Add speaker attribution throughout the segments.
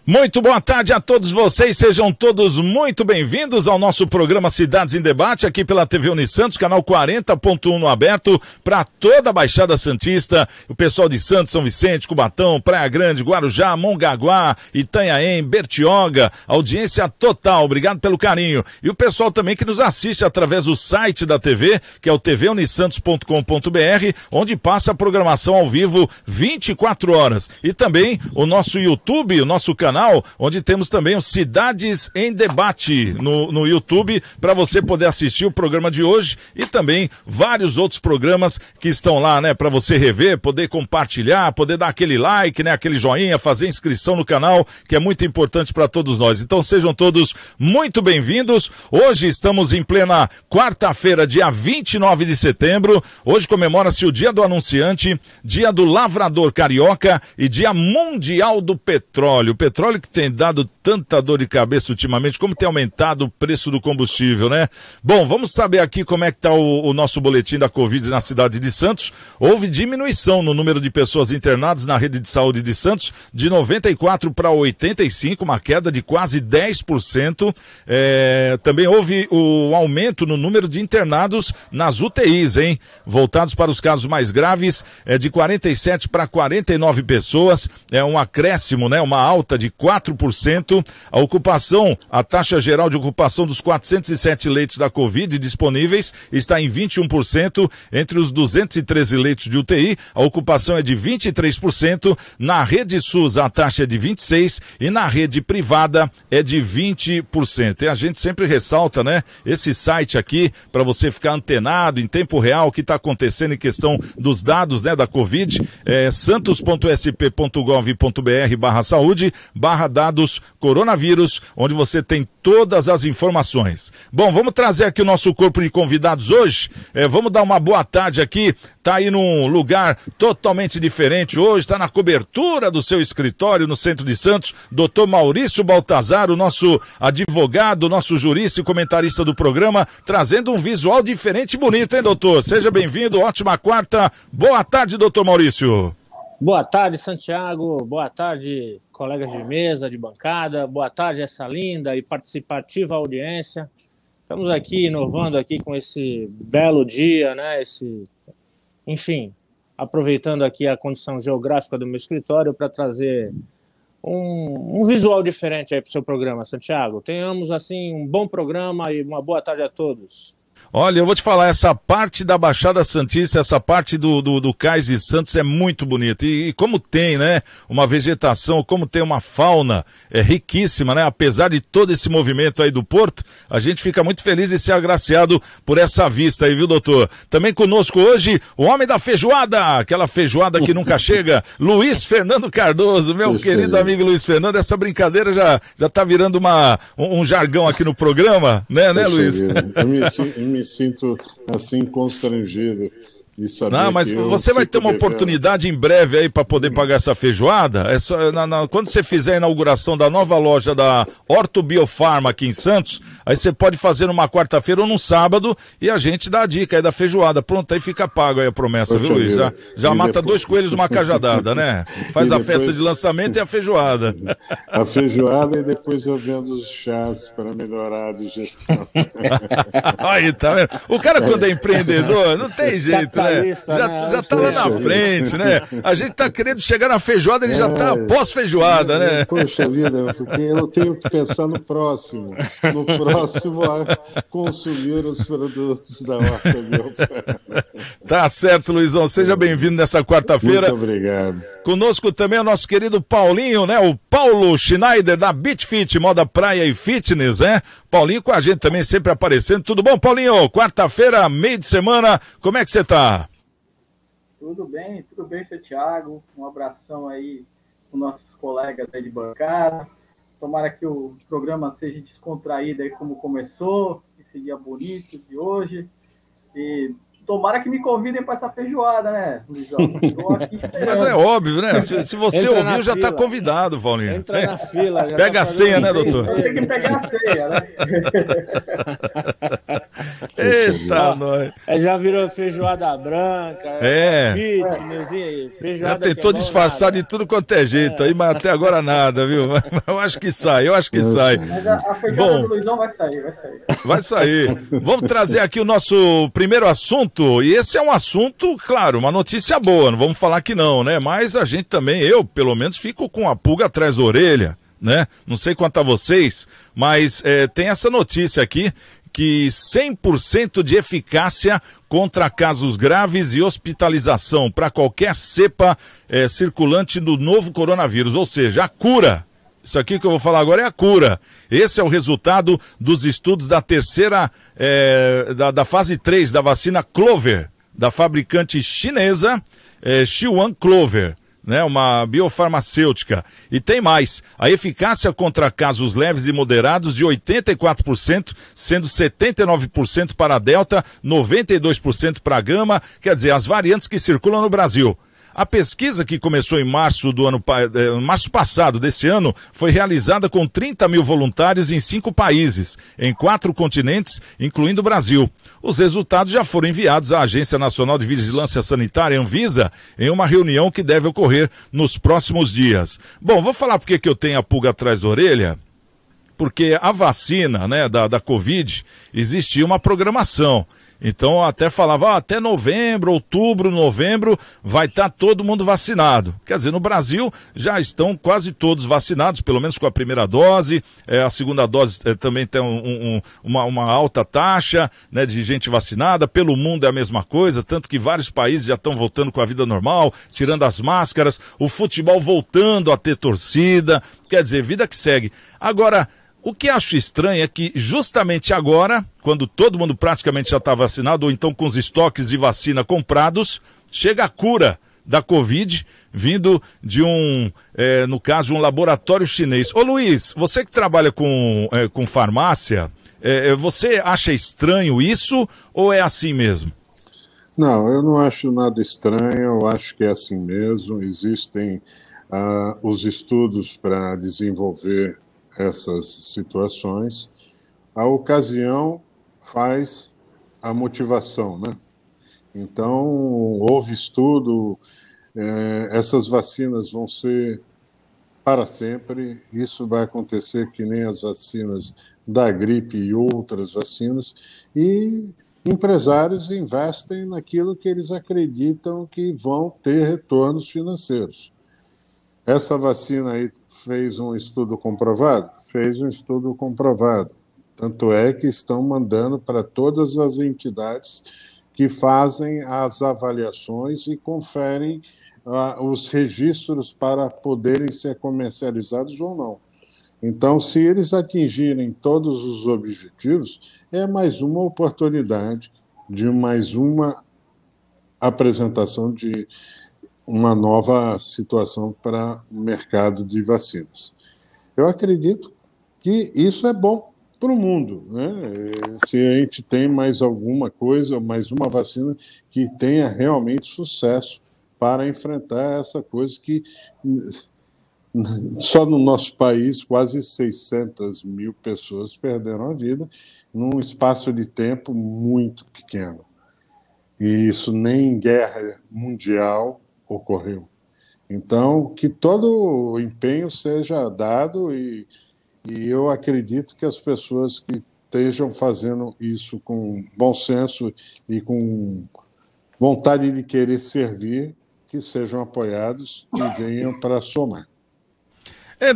Speaker 1: Muito boa tarde a todos vocês, sejam todos muito bem-vindos ao nosso programa Cidades em Debate, aqui pela TV Unisantos, canal 40.1 no aberto, para toda a Baixada Santista, o pessoal de Santos, São Vicente, Cubatão, Praia Grande, Guarujá, Mongaguá, Itanhaém, Bertioga, audiência total, obrigado pelo carinho. E o pessoal também que nos assiste através do site da TV, que é o tvunisantos.com.br, onde passa a programação ao vivo 24 horas. E também o nosso YouTube, o nosso canal, onde temos também o Cidades em Debate no YouTube, para você poder assistir o programa de hoje e também vários outros programas que estão lá, né, para você rever, poder compartilhar, poder dar aquele like, né, aquele joinha, fazer inscrição no canal, que é muito importante para todos nós. Então sejam todos muito bem-vindos. Hoje estamos em plena quarta-feira, dia 29 de setembro. Hoje comemora-se o Dia do Anunciante, Dia do Lavrador Carioca e Dia Mundial do Petróleo. O petróleo que tem dado tanta dor de cabeça ultimamente, como tem aumentado o preço do combustível, né? Bom, vamos saber aqui como é que está o nosso boletim da Covid na cidade de Santos. Houve diminuição no número de pessoas internadas na rede de saúde de Santos, de 94 para 85, uma queda de quase 10%. Também houve o aumento no número de internados nas UTIs, hein? Voltados para os casos mais graves, de 47 para 49 pessoas, é um acréscimo, né? Uma alta de 4%, a ocupação, a taxa geral de ocupação dos 407 leitos da Covid disponíveis está em 21%, entre os 213 leitos de UTI, a ocupação é de 23%, na rede SUS a taxa é de 26% e na rede privada é de 20%. E a gente sempre ressalta, né, esse site aqui, para você ficar antenado em tempo real, o que está acontecendo em questão dos dados, né, da Covid, santos.sp.gov.br/saúde, /dados coronavírus, onde você tem todas as informações. Bom, vamos trazer aqui o nosso corpo de convidados hoje. Vamos dar uma boa tarde aqui. Tá aí num lugar totalmente diferente hoje, está na cobertura do seu escritório no centro de Santos, Dr. Maurício Baltazar, o nosso advogado, o nosso jurista e comentarista do programa, trazendo um visual diferente e bonito, hein, doutor? Seja bem-vindo, ótima quarta. Boa tarde, doutor Maurício.
Speaker 2: Boa tarde, Santiago. Boa tarde, colegas de mesa, de bancada. Boa tarde, essa linda e participativa audiência. Estamos aqui inovando aqui com esse belo dia, né? Enfim, aproveitando aqui a condição geográfica do meu escritório para trazer um visual diferente aí para o seu programa, Santiago. Tenhamos, assim, um bom programa e uma boa tarde a todos.
Speaker 1: Olha, eu vou te falar, essa parte da Baixada Santista, essa parte do Cais de Santos é muito bonita. E como tem, né, uma vegetação, como tem uma fauna riquíssima, né? Apesar de todo esse movimento aí do Porto, a gente fica muito feliz de ser agraciado por essa vista aí, viu, doutor? Também conosco hoje, o homem da feijoada, aquela feijoada que nunca chega, Luiz Fernando Cardoso, meu querido amigo Luiz Fernando. Essa brincadeira já tá virando um jargão aqui no programa, né, Luiz?
Speaker 3: Eu me sinto assim constrangido de saber.
Speaker 1: Não, mas você vai ter uma oportunidade em breve aí para poder pagar essa feijoada. É só, quando você fizer a inauguração da nova loja da Orto Biofarma aqui em Santos, aí você pode fazer numa quarta-feira ou num sábado e a gente dá a dica aí da feijoada. Pronto, aí fica pago aí a promessa, viu, Luiz? Já mata depois... 2 coelhos numa cajadada, né? Faz a festa de lançamento e a feijoada.
Speaker 3: A feijoada e depois eu vendo os chás para melhorar a digestão.
Speaker 1: Aí, tá vendo? O cara quando é empreendedor, não tem jeito, né? Já tá lá na frente, né? A gente tá querendo chegar na feijoada, ele já tá pós-feijoada, né?
Speaker 3: Poxa vida, porque eu tenho que pensar no próximo a consumir os produtos da Horta Biofarma.
Speaker 1: Tá certo, Luizão, seja bem-vindo nessa quarta-feira.
Speaker 3: Muito obrigado.
Speaker 1: Conosco também o nosso querido Paulinho, né? O Paulo Schneider da Beach Fit, moda praia e fitness, né? Paulinho com a gente também sempre aparecendo. Tudo bom, Paulinho? Quarta-feira, meio de semana, como é que você tá?
Speaker 4: Tudo bem, Santiago. Um abração aí com nossos colegas aí de bancada. Tomara que o programa seja descontraído aí como começou, esse dia bonito de hoje. E Tomara que me convidem para essa feijoada, né, Luizão?
Speaker 1: Mas é óbvio, né? Se você ouviu, já está convidado, Paulinho.
Speaker 2: Entra na fila.
Speaker 1: Pega
Speaker 2: tá
Speaker 1: a senha, né, doutor?
Speaker 4: Tem que pegar a senha, né?
Speaker 1: Eita, nós.
Speaker 2: Já virou feijoada branca. Fitness, feijoada.
Speaker 1: Já tentou disfarçar de tudo quanto é jeito aí, mas até agora nada, viu? Eu acho que sai,
Speaker 4: Mas a feijoada do Luizão vai sair.
Speaker 1: Vai sair. Vamos trazer aqui o nosso primeiro assunto. E esse é um assunto, claro, uma notícia boa, não vamos falar que não, né? Mas a gente também, eu pelo menos, fico com a pulga atrás da orelha, né? Não sei quanto a vocês, mas tem essa notícia aqui, que 100% de eficácia contra casos graves e hospitalização para qualquer cepa circulante do novo coronavírus, ou seja, a cura. Isso aqui que eu vou falar agora é a cura. Esse é o resultado dos estudos da terceira, da fase 3 da vacina Clover, da fabricante chinesa Shiwan Clover, né, uma biofarmacêutica. E tem mais, a eficácia contra casos leves e moderados de 84%, sendo 79% para a Delta, 92% para a Gama, quer dizer, as variantes que circulam no Brasil. A pesquisa, que começou em março passado desse ano, foi realizada com 30 mil voluntários em 5 países, em 4 continentes, incluindo o Brasil. Os resultados já foram enviados à Agência Nacional de Vigilância Sanitária, Anvisa, em uma reunião que deve ocorrer nos próximos dias. Bom, vou falar porque que eu tenho a pulga atrás da orelha. Porque a vacina, né, da Covid, existia uma programação. Então até falava, até novembro, outubro, novembro, vai estar todo mundo vacinado. Quer dizer, no Brasil já estão quase todos vacinados, pelo menos com a primeira dose. A segunda dose também tem uma alta taxa, né, de gente vacinada. Pelo mundo é a mesma coisa, tanto que vários países já estão voltando com a vida normal, tirando as máscaras, o futebol voltando a ter torcida. Quer dizer, vida que segue. Agora, o que acho estranho é que justamente agora, quando todo mundo praticamente já está vacinado, ou então com os estoques de vacina comprados, chega a cura da Covid, vindo de no caso, um laboratório chinês. Ô Luiz, você que trabalha com farmácia, você acha estranho isso ou é assim mesmo?
Speaker 3: Não, eu não acho nada estranho, eu acho que é assim mesmo. Existem os estudos para desenvolver essas situações. A ocasião faz a motivação, né? Então, houve estudo, essas vacinas vão ser para sempre, isso vai acontecer que nem as vacinas da gripe e outras vacinas, e empresários investem naquilo que eles acreditam que vão ter retornos financeiros. Essa vacina aí fez um estudo comprovado? Fez um estudo comprovado. Tanto é que estão mandando para todas as entidades que fazem as avaliações e conferem os registros para poderem ser comercializados ou não. Então, se eles atingirem todos os objetivos, é mais uma oportunidade de mais uma apresentação de uma nova situação para o mercado de vacinas. Eu acredito que isso é bom para o mundo, né? Se a gente tem mais alguma coisa, mais uma vacina que tenha realmente sucesso para enfrentar essa coisa que só no nosso país quase 600 mil pessoas perderam a vida num espaço de tempo muito pequeno. E isso nem em guerra mundial ocorreu. Então, que todo o empenho seja dado e eu acredito que as pessoas que estejam fazendo isso com bom senso e com vontade de querer servir, que sejam apoiados e venham para somar.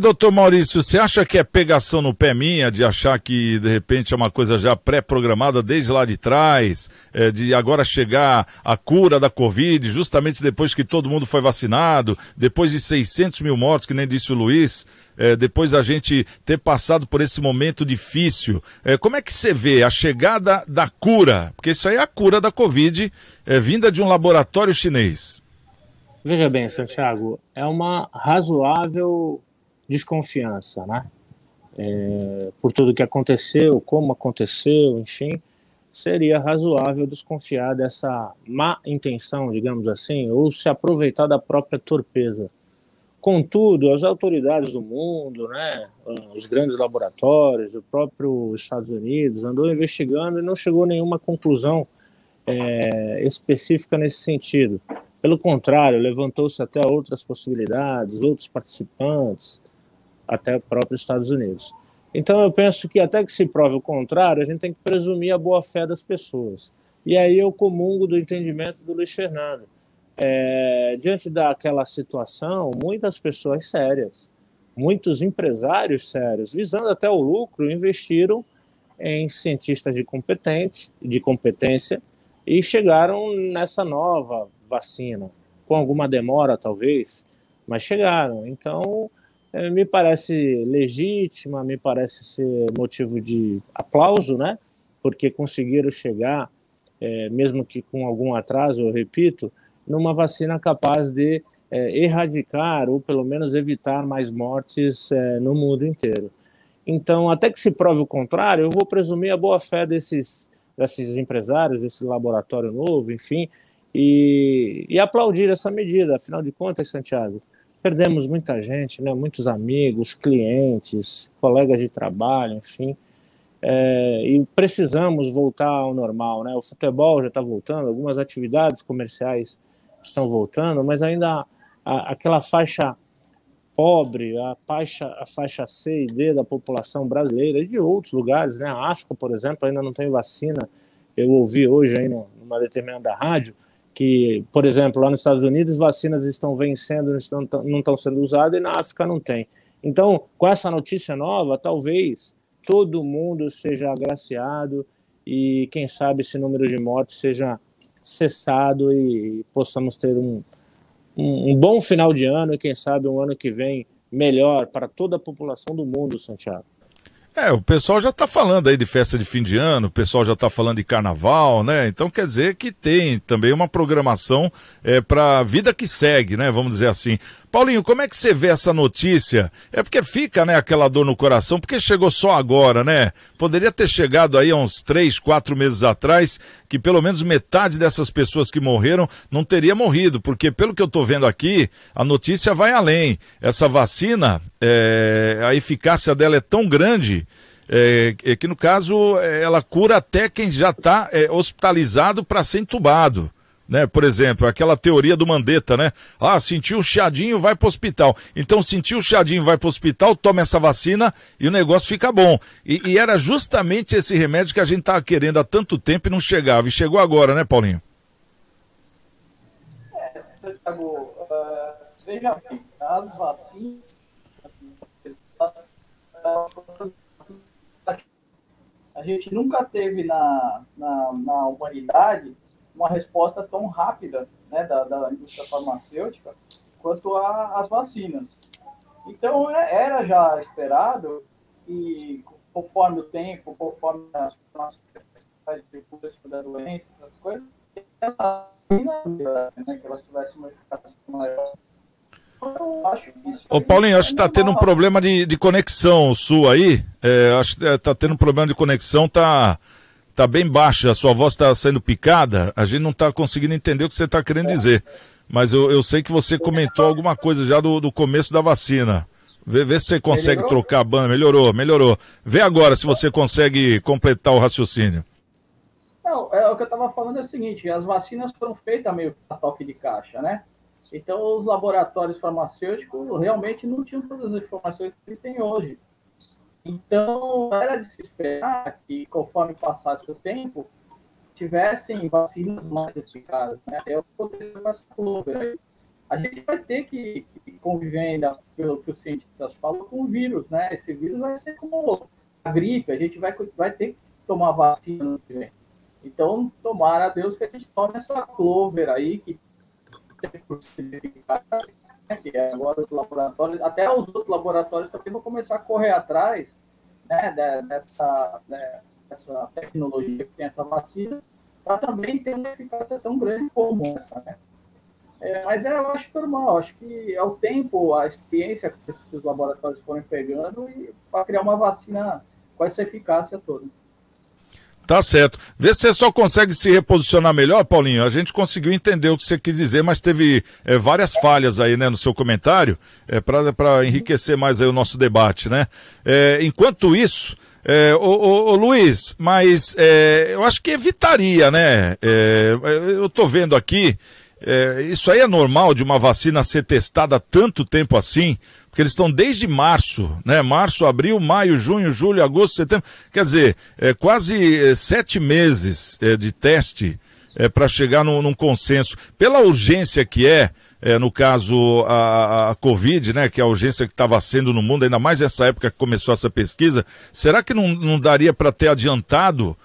Speaker 1: Doutor Maurício, você acha que é pegação no pé minha de achar que, de repente, é uma coisa já pré-programada desde lá de trás, de agora chegar a cura da Covid, justamente depois que todo mundo foi vacinado, depois de 600 mil mortos, que nem disse o Luiz, depois da gente ter passado por esse momento difícil? Como é que você vê a chegada da cura? Porque isso aí é a cura da Covid, vinda de um laboratório chinês.
Speaker 2: Veja bem, Santiago, é uma razoável desconfiança, né? Por tudo que aconteceu, como aconteceu, enfim, seria razoável desconfiar dessa má intenção, digamos assim, ou se aproveitar da própria torpeza. Contudo, as autoridades do mundo, né, os grandes laboratórios, o próprio Estados Unidos, andou investigando e não chegou a nenhuma conclusão específica nesse sentido. Pelo contrário, levantou-se até outras possibilidades, outros participantes, até o próprio Estados Unidos. Então eu penso que até que se prove o contrário, a gente tem que presumir a boa-fé das pessoas. E aí eu comungo do entendimento do Luiz Fernando. Diante daquela situação, muitas pessoas sérias, muitos empresários sérios, visando até o lucro, investiram em cientistas de competência e chegaram nessa nova vacina, com alguma demora talvez, mas chegaram. Então, me parece legítima, me parece ser motivo de aplauso, né? Porque conseguiram chegar, mesmo que com algum atraso, eu repito, numa vacina capaz de erradicar ou pelo menos evitar mais mortes no mundo inteiro. Então, até que se prove o contrário, eu vou presumir a boa-fé desses empresários, desse laboratório novo, enfim, e aplaudir essa medida. Afinal de contas, Santiago, perdemos muita gente, né? Muitos amigos, clientes, colegas de trabalho, enfim, e precisamos voltar ao normal, né? O futebol já está voltando, algumas atividades comerciais estão voltando, mas ainda aquela faixa pobre, a faixa C e D da população brasileira e de outros lugares, né? A África, por exemplo, ainda não tem vacina. Eu ouvi hoje aí numa determinada rádio que, por exemplo, lá nos Estados Unidos, vacinas estão vencendo, não estão sendo usadas, e na África não tem. Então, com essa notícia nova, talvez todo mundo seja agraciado e, quem sabe, esse número de mortes seja cessado e possamos ter um bom final de ano e, quem sabe, um ano que vem melhor para toda a população do mundo, Santiago.
Speaker 1: O pessoal já está falando aí de festa de fim de ano, o pessoal já está falando de carnaval, né? Então quer dizer que tem também uma programação para a vida que segue, né? Vamos dizer assim. Paulinho, como é que você vê essa notícia? Porque fica, né, aquela dor no coração, porque chegou só agora, né? Poderia ter chegado aí há uns 3, 4 meses atrás, que pelo menos metade dessas pessoas que morreram não teria morrido, porque pelo que eu estou vendo aqui, a notícia vai além. Essa vacina, a eficácia dela é tão grande que no caso ela cura até quem já está hospitalizado para ser entubado. Né? Por exemplo, aquela teoria do Mandetta, né? Sentiu o chiadinho, vai pro hospital. Então, sentiu o chiadinho, vai pro hospital, toma essa vacina e o negócio fica bom. E era justamente esse remédio que a gente tava querendo há tanto tempo e não chegava. E chegou agora, né, Paulinho?
Speaker 4: Santiago, veja bem, as vacinas, a gente nunca teve na humanidade uma resposta tão rápida, né, da indústria farmacêutica quanto às vacinas. Então, era já esperado que, conforme o tempo, conforme as da doença, essas coisas, que elas tivessem uma eficácia maior. Eu acho que isso.
Speaker 1: Ô Paulinho, acho que está tendo um problema de conexão sua aí. Acho que está tendo um problema de conexão, tá bem baixa, a sua voz está sendo picada, a gente não está conseguindo entender o que você está querendo dizer. Mas eu sei que você comentou alguma coisa já do começo da vacina. Vê se você consegue trocar a banda. Melhorou. Vê agora se você consegue completar o raciocínio.
Speaker 4: Não, o que eu estava falando é o seguinte, as vacinas foram feitas meio a toque de caixa, né? Então os laboratórios farmacêuticos realmente não tinham todas as informações que eles têm hoje. Então, era de se esperar que, conforme passasse o tempo, tivessem vacinas mais eficazes, né? É o que aconteceu com essa Clover. A gente vai ter que conviver ainda, pelo que os cientistas falam, com o vírus, né? Esse vírus vai ser como a gripe, a gente vai ter que tomar vacina no que vem. Então, tomara a Deus que a gente tome essa Clover aí, que tem eficácia, que agora os laboratórios, até os outros laboratórios também vão começar a correr atrás, né, dessa tecnologia que tem essa vacina, para também ter uma eficácia tão grande como essa, né? Mas eu acho normal, acho que é o tempo, a experiência que os laboratórios foram pegando para criar uma vacina com essa eficácia toda.
Speaker 1: Tá certo. Vê se você só consegue se reposicionar melhor, Paulinho. A gente conseguiu entender o que você quis dizer, mas teve várias falhas aí, né, no seu comentário, para enriquecer mais aí o nosso debate, né? Enquanto isso, ô Luiz, mas eu acho que evitaria, né? Eu tô vendo aqui, isso aí é normal de uma vacina ser testada há tanto tempo assim? Porque eles estão desde março, né? Março, abril, maio, junho, julho, agosto, setembro. Quer dizer, quase 7 meses de teste para chegar num consenso. Pela urgência que no caso a Covid, né? Que é a urgência que estava sendo no mundo, ainda mais nessa época que começou essa pesquisa, será que não daria para ter adiantado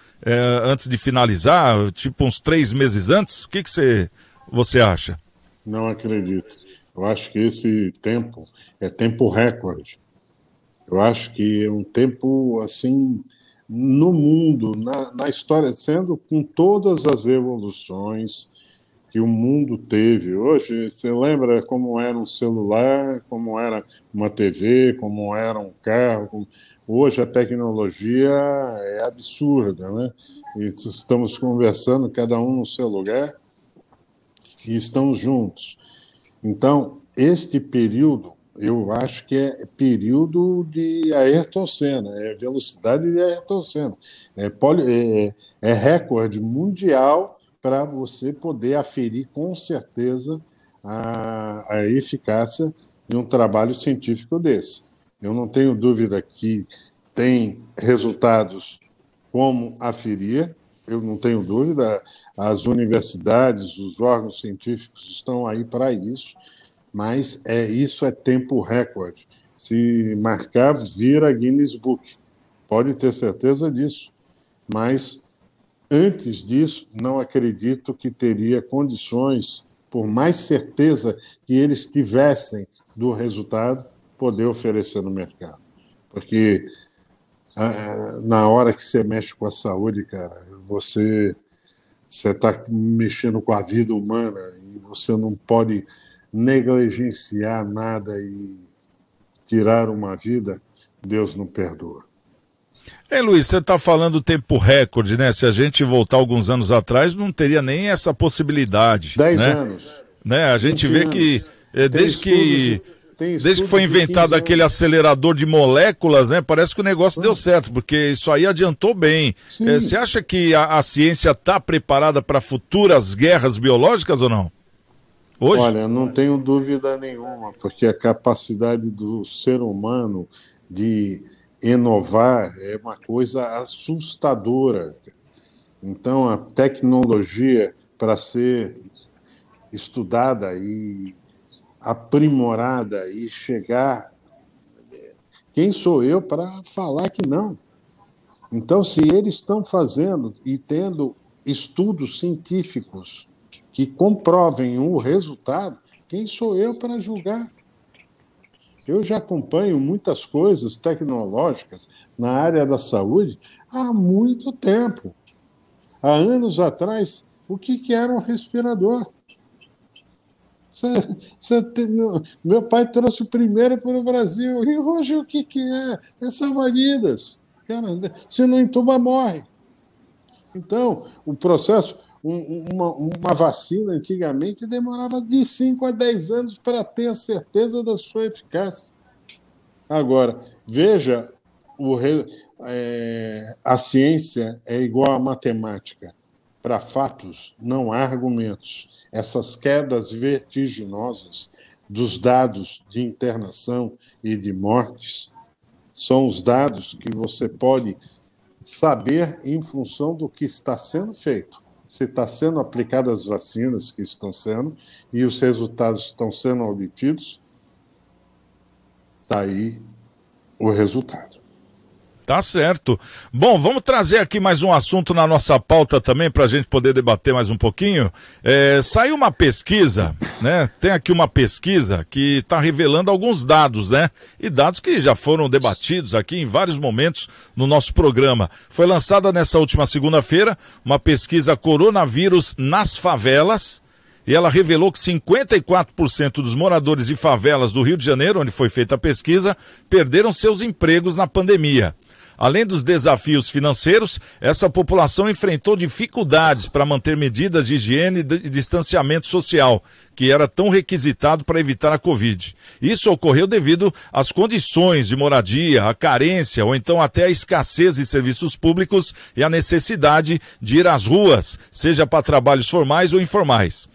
Speaker 1: antes de finalizar, tipo uns 3 meses antes? O que você acha?
Speaker 3: Não acredito. Eu acho que esse tempo é tempo recorde. Eu acho que é um tempo, assim, no mundo, na história, sendo com todas as evoluções que o mundo teve. Hoje, você lembra como era um celular, como era uma TV, como era um carro? Hoje a tecnologia é absurda, né? E estamos conversando, cada um no seu lugar, e estamos juntos. Então, este período, eu acho que é período de Ayrton Senna, é velocidade de Ayrton Senna. É recorde mundial para você poder aferir com certeza a eficácia de um trabalho científico desse. Eu não tenho dúvida que tem resultados como aferir, eu não tenho dúvida, as universidades, os órgãos científicos estão aí para isso, mas isso é tempo recorde. Se marcar, vira Guinness Book. Pode ter certeza disso. Mas, antes disso, não acredito que teria condições, por mais certeza que eles tivessem do resultado, poder oferecer no mercado. Porque na hora que você mexe com a saúde, cara, você está mexendo com a vida humana e você não pode negligenciar nada e tirar uma vida, Deus não perdoa.
Speaker 1: Luiz, você está falando tempo recorde, né? Se a gente voltar alguns anos atrás, não teria nem essa possibilidade.
Speaker 3: 10
Speaker 1: né?
Speaker 3: anos.
Speaker 1: Né? A gente vê
Speaker 3: anos.
Speaker 1: que desde que foi inventado aquele acelerador de moléculas, né? Parece que o negócio deu certo, porque isso aí adiantou bem. Você acha que a ciência está preparada para futuras guerras biológicas ou não? Hoje?
Speaker 3: Olha, não tenho dúvida nenhuma, porque a capacidade do ser humano de inovar é uma coisa assustadora. Então, a tecnologia, para ser estudada e aprimorada e chegar... Quem sou eu para falar que não? Então, se eles estão fazendo e tendo estudos científicos que comprovem o resultado, quem sou eu para julgar? Eu já acompanho muitas coisas tecnológicas na área da saúde há muito tempo. Há anos atrás, o que era um respirador? Meu pai trouxe o primeiro para o Brasil. E hoje o que é? É salvar vidas. Se não entuba, morre. Então, o processo... Uma vacina antigamente demorava de 5 a 10 anos para ter a certeza da sua eficácia. Agora, veja, a ciência é igual à matemática. Para fatos, não há argumentos. Essas quedas vertiginosas dos dados de internação e de mortes são os dados que você pode saber em função do que está sendo feito. Se está sendo aplicadas as vacinas que estão sendo e os resultados estão sendo obtidos, está aí o resultado.
Speaker 1: Tá certo. Bom, vamos trazer aqui mais um assunto na nossa pauta também para a gente poder debater mais um pouquinho. Saiu uma pesquisa, né? Tem aqui uma pesquisa que está revelando alguns dados, né? E dados que já foram debatidos aqui em vários momentos no nosso programa. Foi lançada nessa última segunda-feira uma pesquisa Coronavírus nas Favelas. E ela revelou que 54% dos moradores de favelas do Rio de Janeiro, onde foi feita a pesquisa, perderam seus empregos na pandemia. Além dos desafios financeiros, essa população enfrentou dificuldades para manter medidas de higiene e distanciamento social, que era tão requisitado para evitar a Covid. Isso ocorreu devido às condições de moradia, à carência ou então até à escassez de serviços públicos e à necessidade de ir às ruas, seja para trabalhos formais ou informais.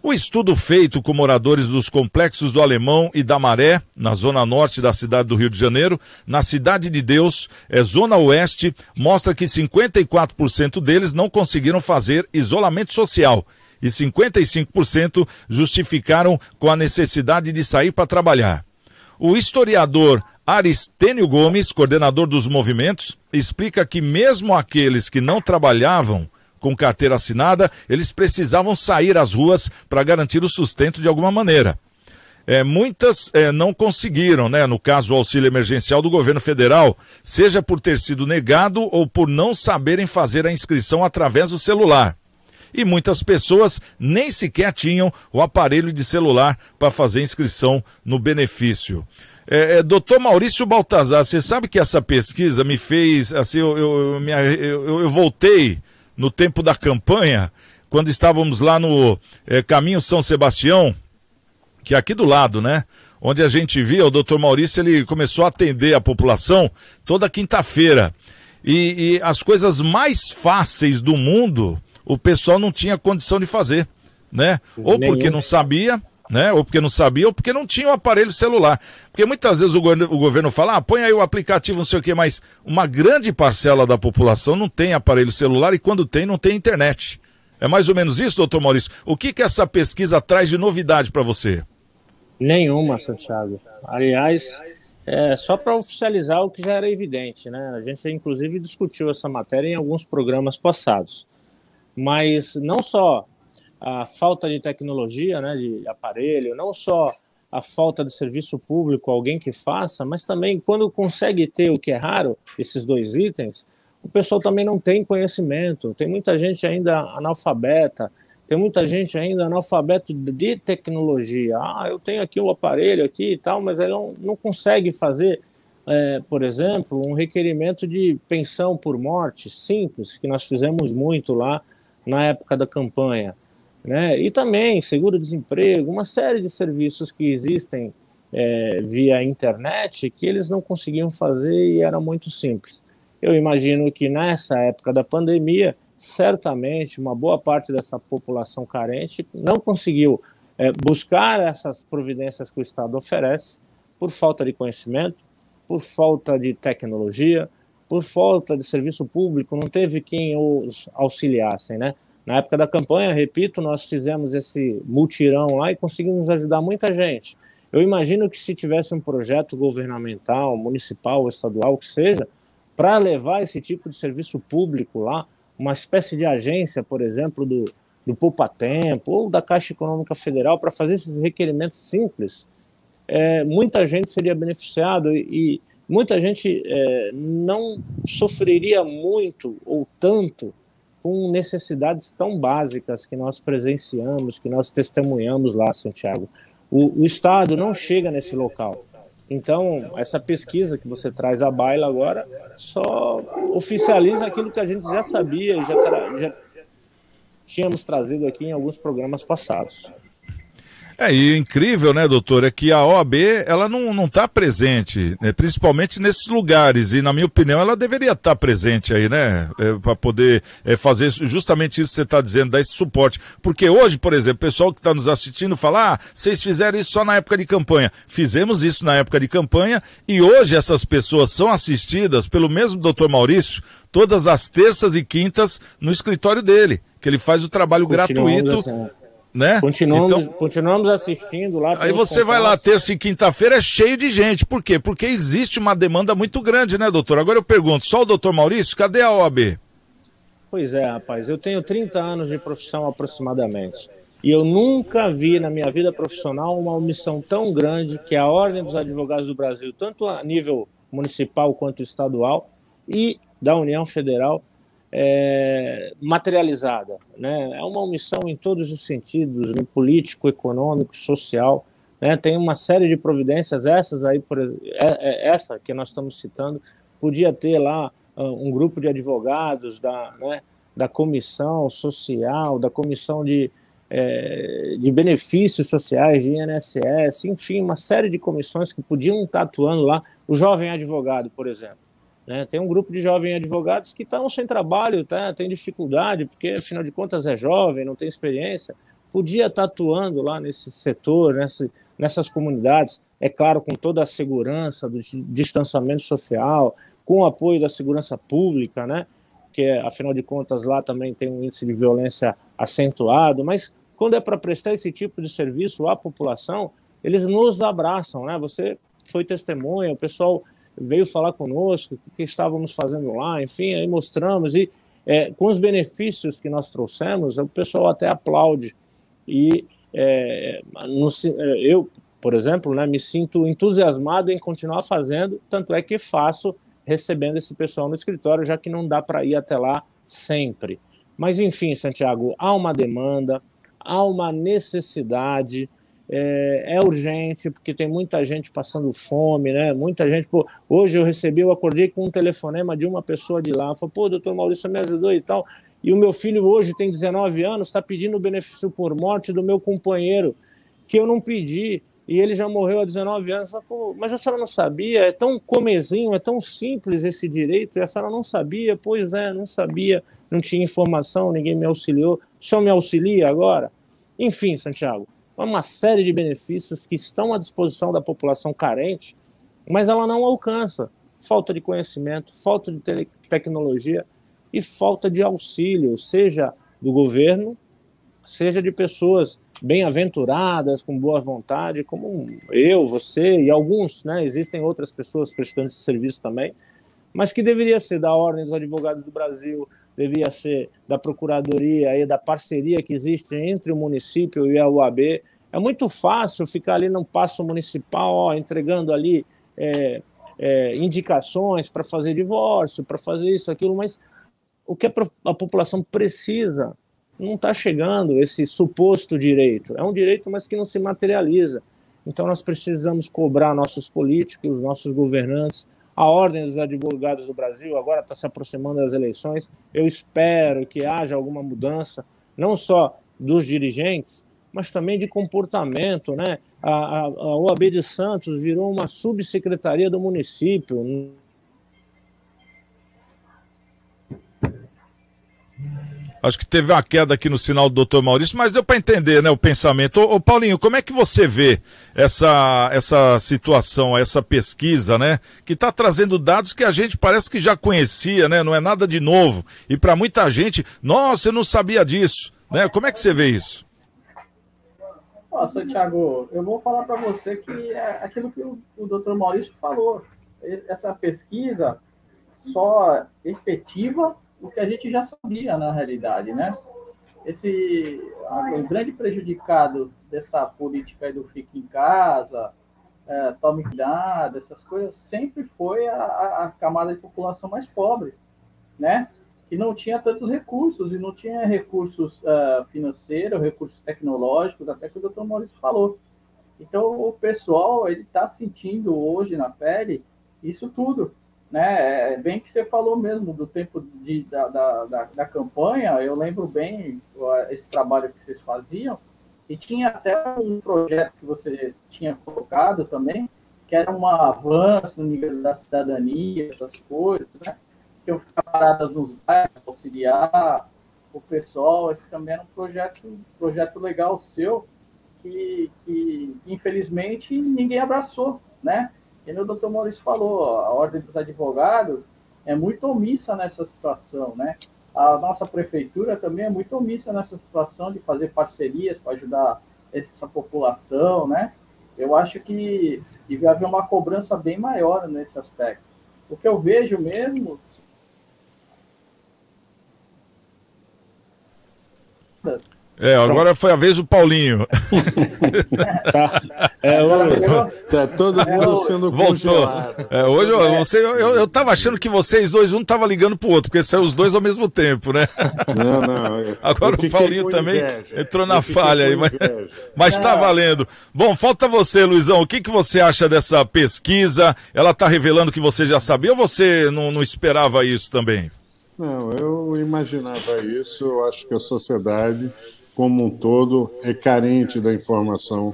Speaker 1: O estudo feito com moradores dos complexos do Alemão e da Maré, na zona norte da cidade do Rio de Janeiro, na Cidade de Deus, zona oeste, mostra que 54% deles não conseguiram fazer isolamento social e 55% justificaram com a necessidade de sair para trabalhar. O historiador Aristênio Gomes, coordenador dos movimentos, explica que mesmo aqueles que não trabalhavam com carteira assinada, eles precisavam sair às ruas para garantir o sustento de alguma maneira. Muitas não conseguiram, né? No caso, o auxílio emergencial do governo federal, seja por ter sido negado ou por não saberem fazer a inscrição através do celular. E muitas pessoas nem sequer tinham o aparelho de celular para fazer inscrição no benefício. Doutor Maurício Baltazar, você sabe que essa pesquisa me fez, assim, eu voltei no tempo da campanha, quando estávamos lá no Caminho São Sebastião, que é aqui do lado, né? Onde a gente via, o doutor Maurício, ele começou a atender a população toda quinta-feira. E as coisas mais fáceis do mundo, o pessoal não tinha condição de fazer, né? Ou porque não sabia, né? Ou porque não tinha o aparelho celular. Porque muitas vezes o governo fala, põe aí o aplicativo, não sei o quê, mas uma grande parcela da população não tem aparelho celular e quando tem, não tem internet. É mais ou menos isso, doutor Maurício? O que essa pesquisa traz de novidade para você?
Speaker 2: Nenhuma, Santiago. Aliás, só para oficializar o que já era evidente, né? A gente, inclusive, discutiu essa matéria em alguns programas passados. Mas não só a falta de tecnologia, né, de aparelho, não só a falta de serviço público, alguém que faça, mas também quando consegue ter o que é raro, esses dois itens, o pessoal também não tem conhecimento. Tem muita gente ainda analfabeta, tem muita gente ainda analfabeto de tecnologia. Eu tenho aqui o aparelho aqui e tal, mas ele não consegue fazer, por exemplo, um requerimento de pensão por morte simples, que nós fizemos muito lá na época da campanha. Né? E também seguro-desemprego, uma série de serviços que existem via internet que eles não conseguiam fazer e era muito simples. Eu imagino que nessa época da pandemia, certamente uma boa parte dessa população carente não conseguiu buscar essas providências que o Estado oferece por falta de conhecimento, por falta de tecnologia, por falta de serviço público, não teve quem os auxiliasse, né? Na época da campanha, repito, nós fizemos esse mutirão lá e conseguimos ajudar muita gente. Eu imagino que se tivesse um projeto governamental, municipal, estadual, que seja, para levar esse tipo de serviço público lá, uma espécie de agência, por exemplo, do Poupa Tempo ou da Caixa Econômica Federal, para fazer esses requerimentos simples, muita gente seria beneficiada e muita gente não sofreria muito ou tanto com necessidades tão básicas que nós presenciamos, que nós testemunhamos lá, Santiago. O Estado não chega nesse local. Então, essa pesquisa que você traz à baila agora só oficializa aquilo que a gente já sabia e já tínhamos trazido aqui em alguns programas passados.
Speaker 1: E incrível, né, doutor, é que a OAB, ela não está presente, né, principalmente nesses lugares, e na minha opinião ela deveria estar presente aí, né, para poder fazer justamente isso que você está dizendo, dar esse suporte, porque hoje, por exemplo, o pessoal que está nos assistindo fala, vocês fizeram isso só na época de campanha. Fizemos isso na época de campanha, e hoje essas pessoas são assistidas pelo mesmo doutor Maurício, todas as terças e quintas no escritório dele, que ele faz o trabalho gratuito, assim, né?
Speaker 2: Continuamos assistindo lá.
Speaker 1: Aí você vai lá terça e quinta-feira, é cheio de gente. Por quê? Porque existe uma demanda muito grande, né, doutor? Agora eu pergunto, só o doutor Maurício, cadê a OAB?
Speaker 2: Pois é, rapaz, eu tenho 30 anos de profissão aproximadamente. E eu nunca vi na minha vida profissional uma omissão tão grande que a Ordem dos Advogados do Brasil, tanto a nível municipal quanto estadual e da União Federal, materializada, né? É uma omissão em todos os sentidos, no político, econômico, social, né? Tem uma série de providências, essas aí, essa que nós estamos citando, podia ter lá um grupo de advogados da comissão social, da comissão de benefícios sociais, de INSS, enfim, uma série de comissões que podiam estar atuando lá. O jovem advogado, por exemplo. Né? Tem um grupo de jovens advogados que estão sem trabalho, tem dificuldade, porque, afinal de contas, é jovem, não tem experiência. Podia estar atuando lá nesse setor, nessas comunidades, é claro, com toda a segurança do distanciamento social, com o apoio da segurança pública, né? Que, afinal de contas, lá também tem um índice de violência acentuado, mas quando é para prestar esse tipo de serviço à população, eles nos abraçam, né? Você foi testemunha, o pessoal veio falar conosco, o que estávamos fazendo lá, enfim, aí mostramos, e com os benefícios que nós trouxemos, o pessoal até aplaude. E eu, por exemplo, né, me sinto entusiasmado em continuar fazendo, tanto é que faço recebendo esse pessoal no escritório, já que não dá para ir até lá sempre. Mas, enfim, Santiago, há uma demanda, há uma necessidade, é urgente, porque tem muita gente passando fome, né? Muita gente, hoje eu acordei com um telefonema de uma pessoa de lá, falou, doutor Maurício me ajudou e tal, e o meu filho hoje tem 19 anos, está pedindo o benefício por morte do meu companheiro, que eu não pedi, e ele já morreu há 19 anos. Falei, mas a senhora não sabia? É tão comezinho, é tão simples esse direito, e a senhora não sabia? Pois é, não sabia, não tinha informação, ninguém me auxiliou. O senhor me auxilia agora? Enfim, Santiago, uma série de benefícios que estão à disposição da população carente, mas ela não alcança. Falta de conhecimento, falta de tecnologia e falta de auxílio, seja do governo, seja de pessoas bem-aventuradas, com boa vontade, como eu, você e alguns, né? Existem outras pessoas prestando esse serviço também, mas que deveria ser da Ordem dos Advogados do Brasil, deveria ser da Procuradoria, e da parceria que existe entre o município e a UAB. É muito fácil ficar ali no paço municipal, entregando ali indicações para fazer divórcio, para fazer isso, aquilo, mas o que a população precisa não está chegando, esse suposto direito. É um direito, mas que não se materializa. Então nós precisamos cobrar nossos políticos, nossos governantes. A Ordem dos Advogados do Brasil agora está se aproximando das eleições. Eu espero que haja alguma mudança, não só dos dirigentes, mas também de comportamento, né? A OAB de Santos virou uma subsecretaria do município.
Speaker 1: Acho que teve uma queda aqui no sinal do Dr. Maurício, mas deu para entender, né, o pensamento. Ô Paulinho, como é que você vê essa situação, essa pesquisa, né, que está trazendo dados que a gente parece que já conhecia, né, não é nada de novo. E para muita gente, nossa, eu não sabia disso, né? Como é que você vê isso?
Speaker 4: Santiago, eu vou falar para você que é aquilo que o Dr. Maurício falou. Essa pesquisa só efetiva o que a gente já sabia na realidade, né? O grande prejudicado dessa política aí do fique em casa, tome cuidado, essas coisas, sempre foi a camada de população mais pobre, né? Que não tinha tantos recursos, e não tinha recursos financeiros, recursos tecnológicos, até que o Dr. Maurício falou. Então, o pessoal ele está sentindo hoje na pele isso tudo, né? Bem que você falou mesmo do tempo da campanha, eu lembro bem esse trabalho que vocês faziam, e tinha até um projeto que você tinha colocado também, que era um avanço no nível da cidadania, essas coisas, né? Que eu ficar paradas nos bairros, auxiliar o pessoal. Esse também era um projeto legal seu, que infelizmente ninguém abraçou, né? E o doutor Maurício falou, a Ordem dos Advogados é muito omissa nessa situação, né? A nossa prefeitura também é muito omissa nessa situação de fazer parcerias para ajudar essa população, né? Eu acho que devia haver uma cobrança bem maior nesse aspecto. O que eu vejo mesmo
Speaker 1: Agora foi a vez do Paulinho.
Speaker 3: Tá todo mundo sendo congelado.
Speaker 1: Hoje eu tava achando que vocês dois, um tava ligando pro outro, porque saiu os dois ao mesmo tempo, né?
Speaker 3: Não.
Speaker 1: Agora o Paulinho também entrou na falha aí, mas tá valendo. Bom, falta você, Luizão. O que você acha dessa pesquisa? Ela tá revelando que você já sabia ou você não esperava isso também?
Speaker 3: Não, eu imaginava isso. Eu acho que a sociedade como um todo é carente da informação,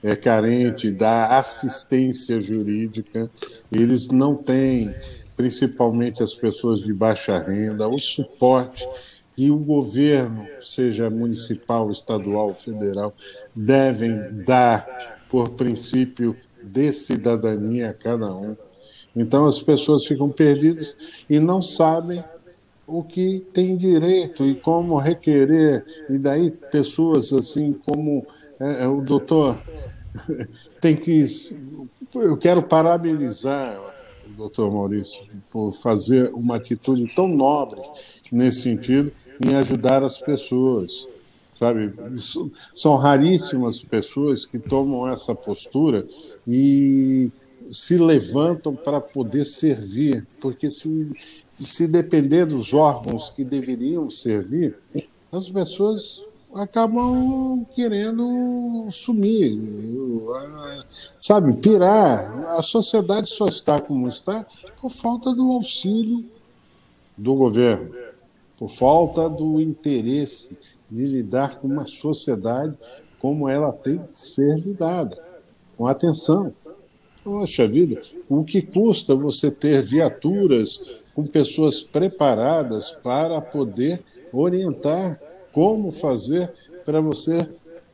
Speaker 3: é carente da assistência jurídica. Eles não têm, principalmente as pessoas de baixa renda, o suporte que o governo, seja municipal, estadual, federal, devem dar por princípio de cidadania a cada um. Então as pessoas ficam perdidas e não sabem o que tem direito e como requerer, e daí pessoas assim como o doutor tem que... Eu quero parabenizar o doutor Maurício por fazer uma atitude tão nobre nesse sentido, em ajudar as pessoas, sabe? São raríssimas pessoas que tomam essa postura e se levantam para poder servir, porque se depender dos órgãos que deveriam servir, as pessoas acabam querendo sumir, sabe, pirar. A sociedade só está como está por falta do auxílio do governo, por falta do interesse de lidar com uma sociedade como ela tem que ser lidada, com atenção. Poxa vida, o que custa você ter viaturas com pessoas preparadas para poder orientar como fazer para você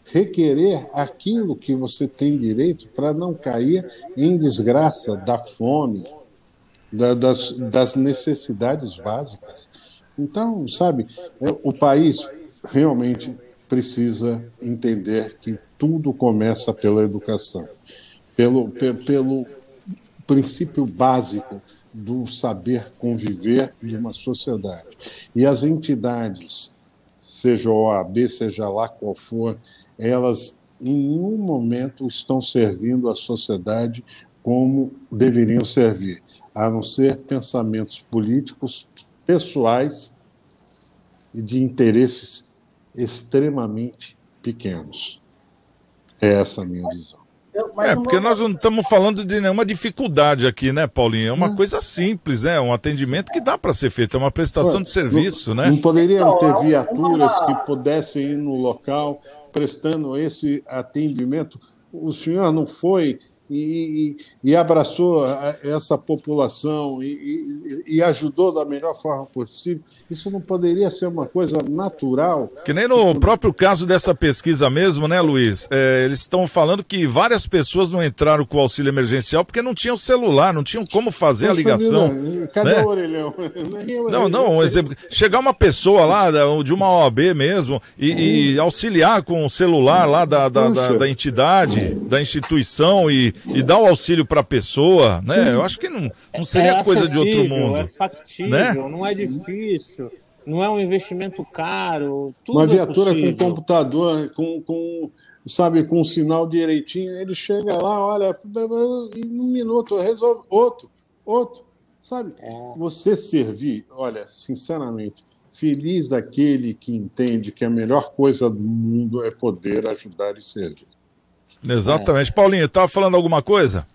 Speaker 3: requerer aquilo que você tem direito para não cair em desgraça da fome, das necessidades básicas. Então, sabe, o país realmente precisa entender que tudo começa pela educação, pelo princípio básico do saber conviver de uma sociedade. E as entidades, seja o OAB, seja lá qual for, elas em nenhum momento estão servindo a sociedade como deveriam servir, a não ser pensamentos políticos, pessoais e de interesses extremamente pequenos. É essa a minha visão.
Speaker 1: Porque nós não estamos falando de nenhuma dificuldade aqui, né, Paulinho? É uma coisa simples, né? Um atendimento que dá para ser feito, é uma prestação de serviço, né?
Speaker 3: Não poderiam ter viaturas que pudessem ir no local prestando esse atendimento? O senhor não foi e abraçou essa população e ajudou da melhor forma possível? Isso não poderia ser uma coisa natural?
Speaker 1: Que nem no próprio caso dessa pesquisa mesmo, né, Luiz? Eles estão falando que várias pessoas não entraram com o auxílio emergencial porque não tinham celular, não tinham como fazer a ligação.
Speaker 3: Cadê
Speaker 1: né?
Speaker 3: o orelhão?
Speaker 1: Não, um exemplo. Chegar uma pessoa lá de uma OAB mesmo e auxiliar com o celular lá da entidade, da instituição e dar o auxílio para a pessoa, né? Eu acho que não seria coisa de outro mundo.
Speaker 2: É factível,
Speaker 1: né?
Speaker 2: Não é difícil, não é um investimento caro, tudo
Speaker 3: uma viatura
Speaker 2: é possível.
Speaker 3: Com computador, sabe, com um sinal direitinho, ele chega lá, olha, em um minuto resolve outro, sabe? Você servir, olha, sinceramente, feliz daquele que entende que a melhor coisa do mundo é poder ajudar e servir.
Speaker 1: Exatamente. Paulinho, estava falando alguma coisa?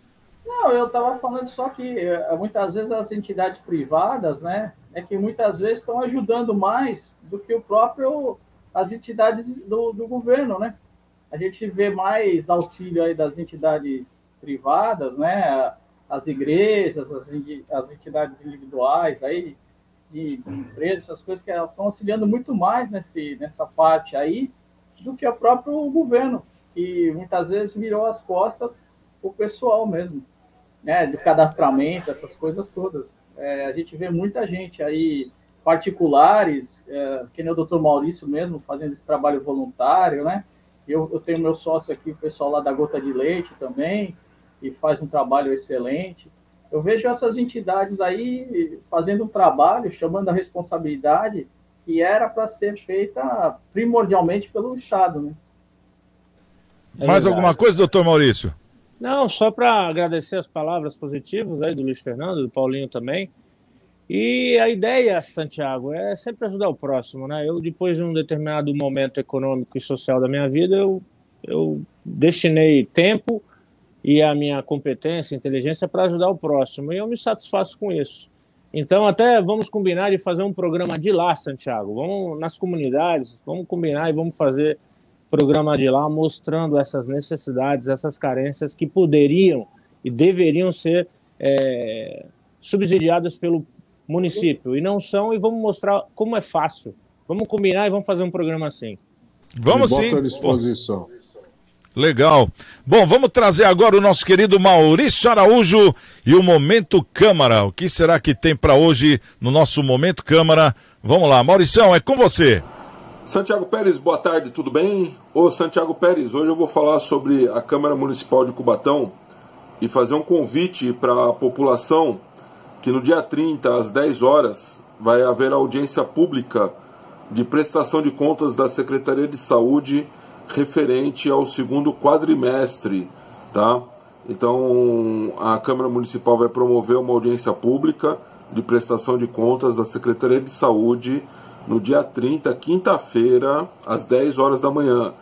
Speaker 4: Não, eu estava falando só que muitas vezes as entidades privadas, né, que muitas vezes estão ajudando mais do que as entidades do governo, né? A gente vê mais auxílio aí das entidades privadas, né, as igrejas, as entidades individuais aí, de empresas, essas coisas que estão auxiliando muito mais nessa parte aí do que o próprio governo, que muitas vezes virou as costas o pessoal mesmo, né, do cadastramento, essas coisas todas. A gente vê muita gente aí, particulares, que nem o doutor Maurício mesmo, fazendo esse trabalho voluntário, né? Eu tenho meu sócio aqui, o pessoal lá da Gota de Leite também, e faz um trabalho excelente. Eu vejo essas entidades aí fazendo um trabalho, chamando a responsabilidade, que era para ser feita primordialmente pelo Estado, né?
Speaker 1: Mais alguma coisa, doutor Maurício?
Speaker 2: Não, só para agradecer as palavras positivas aí do Luiz Fernando, do Paulinho também. E a ideia, Santiago, é sempre ajudar o próximo, né? Eu, depois de um determinado momento econômico e social da minha vida, eu destinei tempo e a minha competência, inteligência para ajudar o próximo. E eu me satisfaço com isso. Então, até vamos combinar de fazer um programa de lá, Santiago. Vamos nas comunidades, vamos combinar e vamos fazer programa de lá mostrando essas necessidades, essas carências que poderiam e deveriam ser subsidiadas pelo município, e não são, e vamos mostrar como é fácil. Vamos combinar e vamos fazer um programa assim.
Speaker 1: Vamos sim.
Speaker 3: À disposição.
Speaker 1: Legal. Bom, vamos trazer agora o nosso querido Maurício Araújo e o Momento Câmara. O que será que tem para hoje no nosso Momento Câmara? Vamos lá, Maurição, é com você.
Speaker 5: Santiago Pérez, boa tarde, tudo bem? Ô Santiago Pérez, hoje eu vou falar sobre a Câmara Municipal de Cubatão e fazer um convite para a população que no dia 30, às 10 horas, vai haver audiência pública de prestação de contas da Secretaria de Saúde referente ao segundo quadrimestre, tá? Então, a Câmara Municipal vai promover uma audiência pública de prestação de contas da Secretaria de Saúde no dia 30, quinta-feira, às 10 horas da manhã.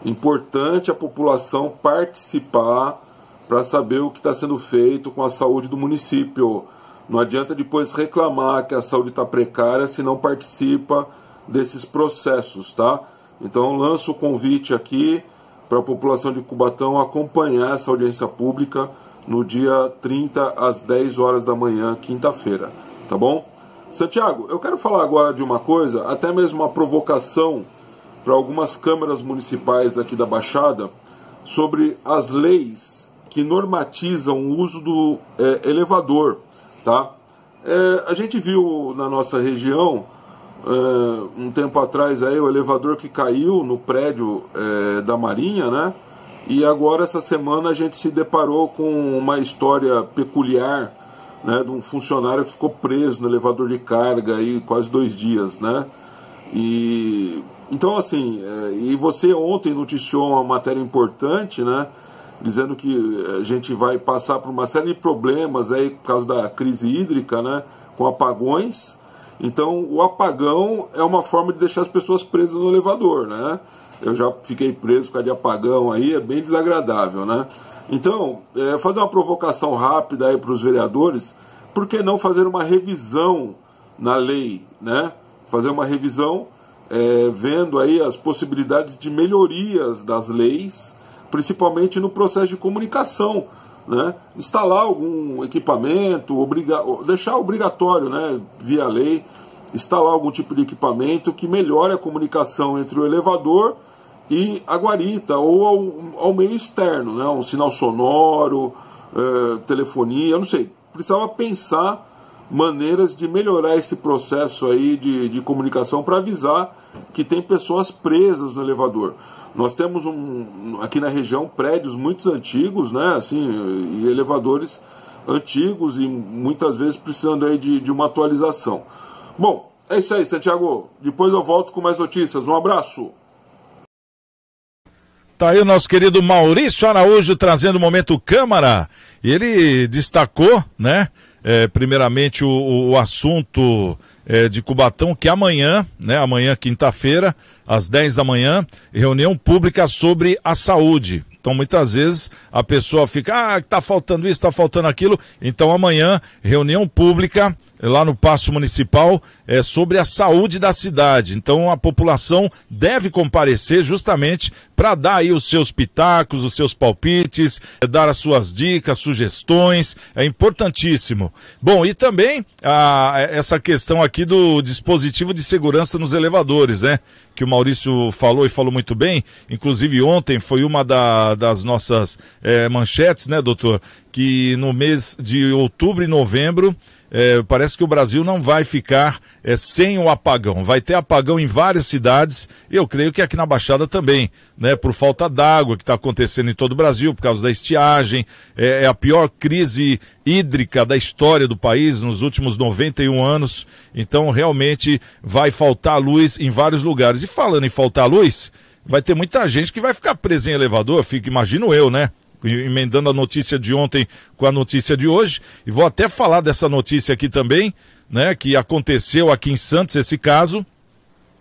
Speaker 5: Importante a população participar para saber o que está sendo feito com a saúde do município. Não adianta depois reclamar que a saúde está precária se não participa desses processos, tá? Então lanço o convite aqui para a população de Cubatão acompanhar essa audiência pública no dia 30 às 10 horas da manhã, quinta-feira, tá bom? Santiago, eu quero falar agora de uma coisa, até mesmo uma provocação para algumas câmaras municipais aqui da Baixada, sobre as leis que normatizam o uso do elevador. Tá? A gente viu na nossa região, um tempo atrás, aí, o elevador que caiu no prédio da Marinha, né? E agora, essa semana, a gente se deparou com uma história peculiar, né, de um funcionário que ficou preso no elevador de carga aí quase 2 dias, né? Então, assim, e você ontem noticiou uma matéria importante, né? Dizendo que a gente vai passar por uma série de problemas aí por causa da crise hídrica, né, com apagões. Então, o apagão é uma forma de deixar as pessoas presas no elevador, né? Eu já fiquei preso por causa de apagão aí, é bem desagradável, né? Então, fazer uma provocação rápida aí para os vereadores, por que não fazer uma revisão na lei, né? Fazer uma revisão vendo aí as possibilidades de melhorias das leis, principalmente no processo de comunicação, né? Instalar algum equipamento, deixar obrigatório, né, via lei, instalar algum tipo de equipamento que melhore a comunicação entre o elevador e a guarita, ou ao meio externo, né, um sinal sonoro, telefonia, eu não sei. Precisava pensar maneiras de melhorar esse processo aí de comunicação para avisar que tem pessoas presas no elevador. Nós temos aqui na região prédios muito antigos, né, assim, e elevadores antigos e muitas vezes precisando aí de uma atualização. Bom, é isso aí, Santiago. Depois eu volto com mais notícias. Um abraço.
Speaker 1: Tá aí o nosso querido Maurício Araújo trazendo o Momento Câmara. E ele destacou, né, primeiramente o assunto de Cubatão, que amanhã, né, amanhã quinta-feira, às 10 da manhã, reunião pública sobre a saúde. Então, muitas vezes, a pessoa fica, tá faltando isso, tá faltando aquilo. Então, amanhã, reunião pública lá no Paço Municipal sobre a saúde da cidade. Então, a população deve comparecer justamente para dar aí os seus pitacos, os seus palpites, dar as suas dicas, sugestões. É importantíssimo. Bom, e também essa questão aqui do dispositivo de segurança nos elevadores, né? Que o Maurício falou e falou muito bem. Inclusive, ontem foi uma das nossas manchetes, né, doutor? Que no mês de outubro e novembro parece que o Brasil não vai ficar sem o apagão. Vai ter apagão em várias cidades, e eu creio que aqui na Baixada também, né? Por falta d'água que está acontecendo em todo o Brasil, por causa da estiagem. É a pior crise hídrica da história do país nos últimos 91 anos. Então, realmente, vai faltar luz em vários lugares. E falando em faltar luz, vai ter muita gente que vai ficar presa em elevador, imagino eu, né? Emendando a notícia de ontem com a notícia de hoje, e vou até falar dessa notícia aqui também, né, que aconteceu aqui em Santos, esse caso.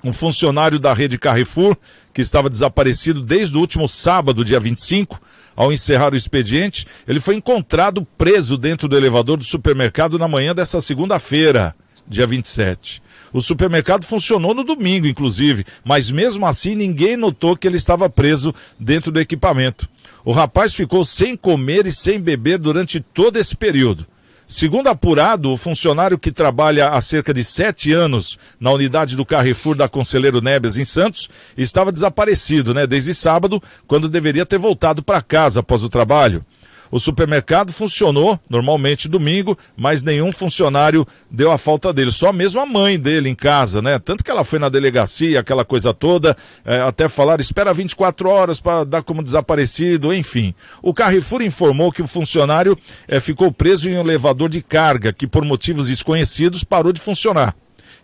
Speaker 1: Um funcionário da rede Carrefour, que estava desaparecido desde o último sábado, dia 25, ao encerrar o expediente, ele foi encontrado preso dentro do elevador do supermercado na manhã dessa segunda-feira, dia 27. O supermercado funcionou no domingo, inclusive, mas mesmo assim ninguém notou que ele estava preso dentro do equipamento. O rapaz ficou sem comer e sem beber durante todo esse período. Segundo apurado, o funcionário, que trabalha há cerca de 7 anos na unidade do Carrefour da Conselheiro Nebias, em Santos, estava desaparecido, né, desde sábado, quando deveria ter voltado para casa após o trabalho. O supermercado funcionou normalmente domingo, mas nenhum funcionário deu a falta dele, só mesmo a mãe dele em casa, né? Tanto que ela foi na delegacia, aquela coisa toda, até falar, espera 24 horas para dar como desaparecido, enfim. O Carrefour informou que o funcionário ficou preso em um elevador de carga, que por motivos desconhecidos parou de funcionar.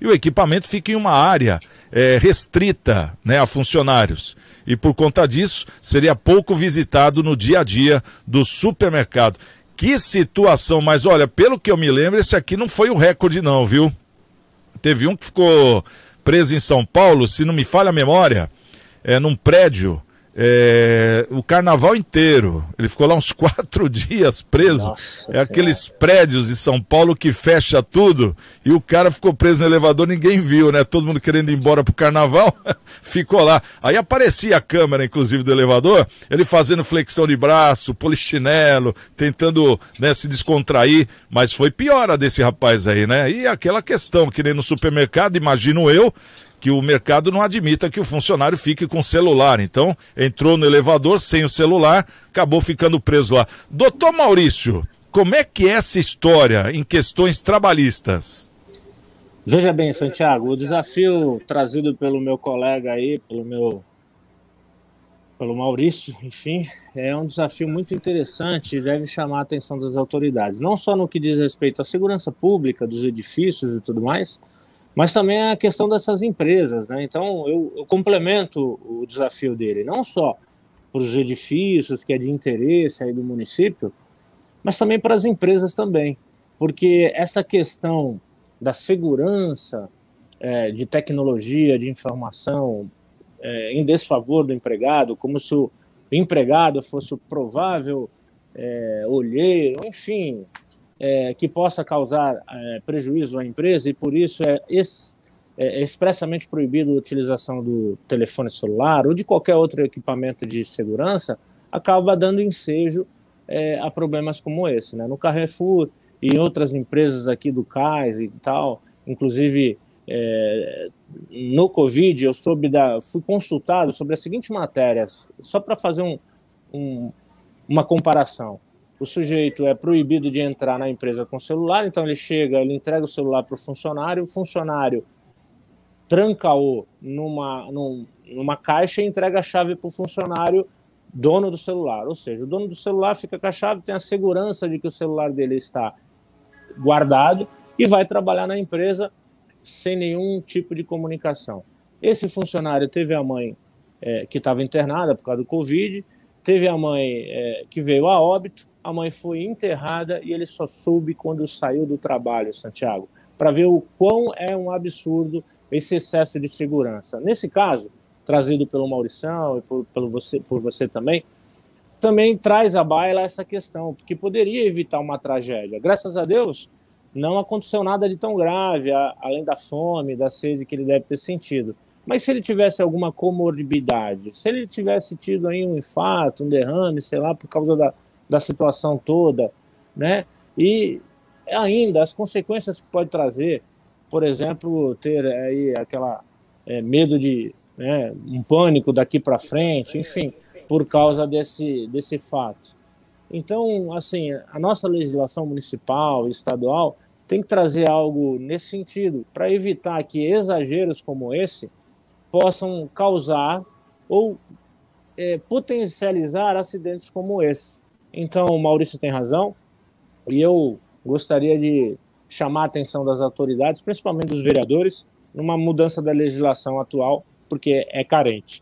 Speaker 1: E o equipamento fica em uma área restrita, né, a funcionários. E por conta disso, seria pouco visitado no dia a dia do supermercado. Que situação, mas olha, pelo que eu me lembro, esse aqui não foi o recorde não, viu? Teve um que ficou preso em São Paulo, se não me falha a memória, num prédio, o carnaval inteiro. Ele ficou lá uns 4 dias preso. Nossa, aqueles prédios de São Paulo que fecha tudo, e o cara ficou preso no elevador, ninguém viu, né? Todo mundo querendo ir embora pro carnaval, ficou lá. Aí aparecia a câmera, inclusive, do elevador, ele fazendo flexão de braço, polichinelo, tentando, né, se descontrair, mas foi pior a desse rapaz aí, né? E aquela questão, que nem no supermercado, imagino eu, que o mercado não admita que o funcionário fique com o celular. Então, entrou no elevador sem o celular, acabou ficando preso lá. Doutor Maurício, como é que é essa história em questões trabalhistas?
Speaker 2: Veja bem, Santiago, o desafio trazido pelo meu colega aí, pelo Maurício, enfim, é um desafio muito interessante e deve chamar a atenção das autoridades. Não só no que diz respeito à segurança pública dos edifícios e tudo mais, mas também a questão dessas empresas, né? Então, eu complemento o desafio dele, não só para os edifícios, que é de interesse aí do município, mas também para as empresas também, porque essa questão da segurança, de tecnologia, de informação, em desfavor do empregado, como se o empregado fosse o provável olheiro, enfim, que possa causar prejuízo à empresa, e por isso é expressamente proibido a utilização do telefone celular ou de qualquer outro equipamento de segurança, acaba dando ensejo a problemas como esse, né? No Carrefour e em outras empresas aqui do CAIS e tal, inclusive no Covid, eu fui consultado sobre a seguinte matéria, só para fazer uma comparação. O sujeito é proibido de entrar na empresa com celular, então ele chega, ele entrega o celular para o funcionário tranca-o numa caixa e entrega a chave para o funcionário dono do celular. Ou seja, o dono do celular fica com a chave, tem a segurança de que o celular dele está guardado e vai trabalhar na empresa sem nenhum tipo de comunicação. Esse funcionário teve a mãe que estava internada por causa do Covid, teve a mãe que veio a óbito, a mãe foi enterrada e ele só soube quando saiu do trabalho, Santiago, para ver o quão é um absurdo esse excesso de segurança. Nesse caso, trazido pelo Maurição e por você também traz à baila essa questão, porque poderia evitar uma tragédia. Graças a Deus, não aconteceu nada de tão grave, além da fome, da sede que ele deve ter sentido. Mas se ele tivesse alguma comorbidade, se ele tivesse tido aí um infarto, um derrame, sei lá, por causa da situação toda, né? E ainda as consequências que pode trazer, por exemplo, ter aí aquela medo de um pânico daqui para frente, enfim, por causa desse fato. Então, assim, a nossa legislação municipal e estadual tem que trazer algo nesse sentido, para evitar que exageros como esse possam causar ou potencializar acidentes como esse. Então, o Maurício tem razão, e eu gostaria de chamar a atenção das autoridades, principalmente dos vereadores, numa mudança da legislação atual, porque é carente.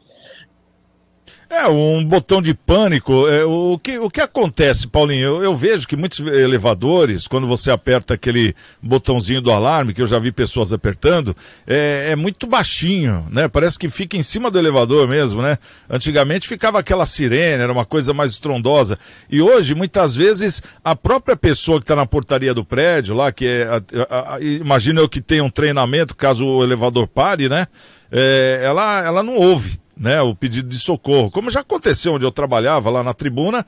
Speaker 1: Um botão de pânico. O que acontece, Paulinho? Eu vejo que muitos elevadores, quando você aperta aquele botãozinho do alarme, que eu já vi pessoas apertando, é muito baixinho, né? Parece que fica em cima do elevador mesmo, né? Antigamente ficava aquela sirene, era uma coisa mais estrondosa. E hoje, muitas vezes, a própria pessoa que está na portaria do prédio, lá, que imagina eu que tenha um treinamento, caso o elevador pare, né? Ela não ouve, né, o pedido de socorro, como já aconteceu onde eu trabalhava lá na tribuna,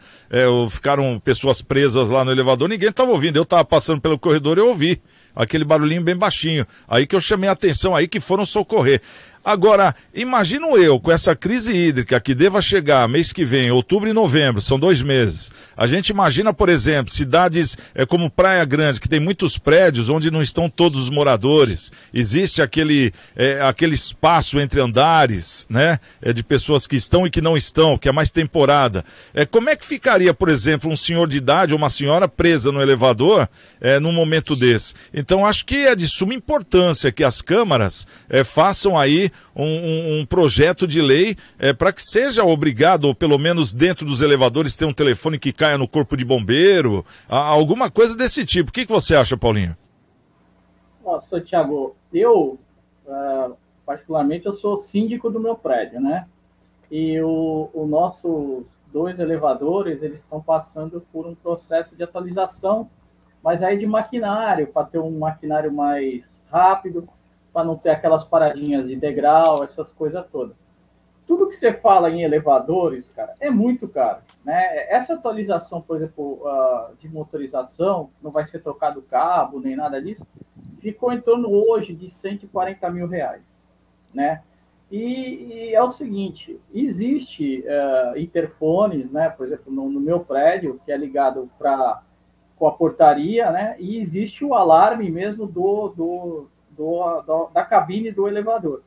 Speaker 1: ficaram pessoas presas lá no elevador, ninguém estava ouvindo, eu estava passando pelo corredor e eu ouvi aquele barulhinho bem baixinho, aí que eu chamei a atenção, aí que foram socorrer. Agora, imagino eu, com essa crise hídrica que deva chegar mês que vem, outubro e novembro, são 2 meses. A gente imagina, por exemplo, cidades como Praia Grande, que tem muitos prédios onde não estão todos os moradores. Existe aquele espaço entre andares, né? De pessoas que estão e que não estão, que é mais temporada. Como é que ficaria, por exemplo, um senhor de idade ou uma senhora presa no elevador num momento desse? Então, acho que é de suma importância que as câmaras façam aí um projeto de lei para que seja obrigado, ou pelo menos dentro dos elevadores, ter um telefone que caia no corpo de bombeiro, alguma coisa desse tipo. O que você acha, Paulinho?
Speaker 4: Nossa, Thiago, eu, particularmente, eu sou síndico do meu prédio, né? E os nossos 2 elevadores, eles estão passando por um processo de atualização, mas aí de maquinário, para ter um maquinário mais rápido, para não ter aquelas paradinhas de degrau, essas coisas todas. Tudo que você fala em elevadores, cara, é muito caro, né? Essa atualização, por exemplo, de motorização, não vai ser trocado cabo, nem nada disso, ficou em torno hoje de R$140 mil, né? E é o seguinte, existe interfones, né? Por exemplo, no meu prédio, que é ligado com a portaria, né? E existe o alarme mesmo da cabine do elevador.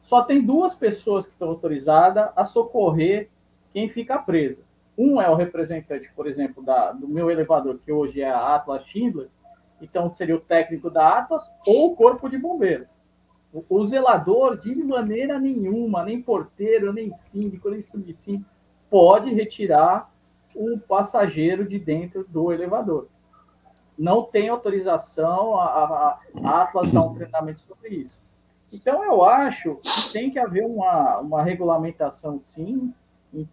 Speaker 4: Só tem 2 pessoas que estão autorizadas a socorrer quem fica preso. Um é o representante, por exemplo, do meu elevador, que hoje é a Atlas Schindler, então seria o técnico da Atlas ou o corpo de bombeiros. O zelador, de maneira nenhuma, nem porteiro, nem síndico, nem subsíndico, pode retirar o passageiro de dentro do elevador. Não tem autorização, a Atlas dá um treinamento sobre isso. Então, eu acho que tem que haver uma regulamentação, sim,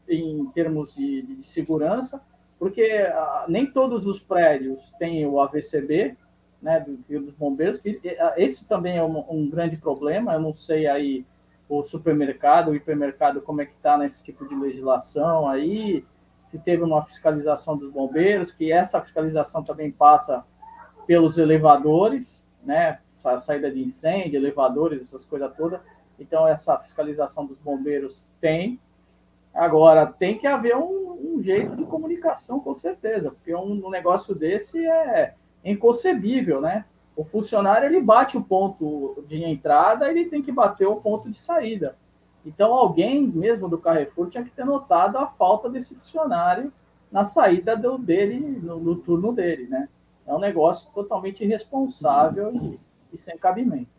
Speaker 4: em termos de segurança, porque nem todos os prédios têm o AVCB, né, dos bombeiros, que esse também é um grande problema. Eu não sei aí o supermercado, o hipermercado, como é que está nesse tipo de legislação aí, se teve uma fiscalização dos bombeiros, que essa fiscalização também passa pelos elevadores, né, saída de incêndio, elevadores, essas coisas todas. Então, essa fiscalização dos bombeiros tem. Agora, tem que haver um jeito de comunicação, com certeza, porque um negócio desse é inconcebível, né? O funcionário, ele bate o ponto de entrada, ele tem que bater o ponto de saída. Então, alguém mesmo do Carrefour tinha que ter notado a falta desse funcionário na saída dele, no turno dele, né? É um negócio totalmente irresponsável e sem cabimento.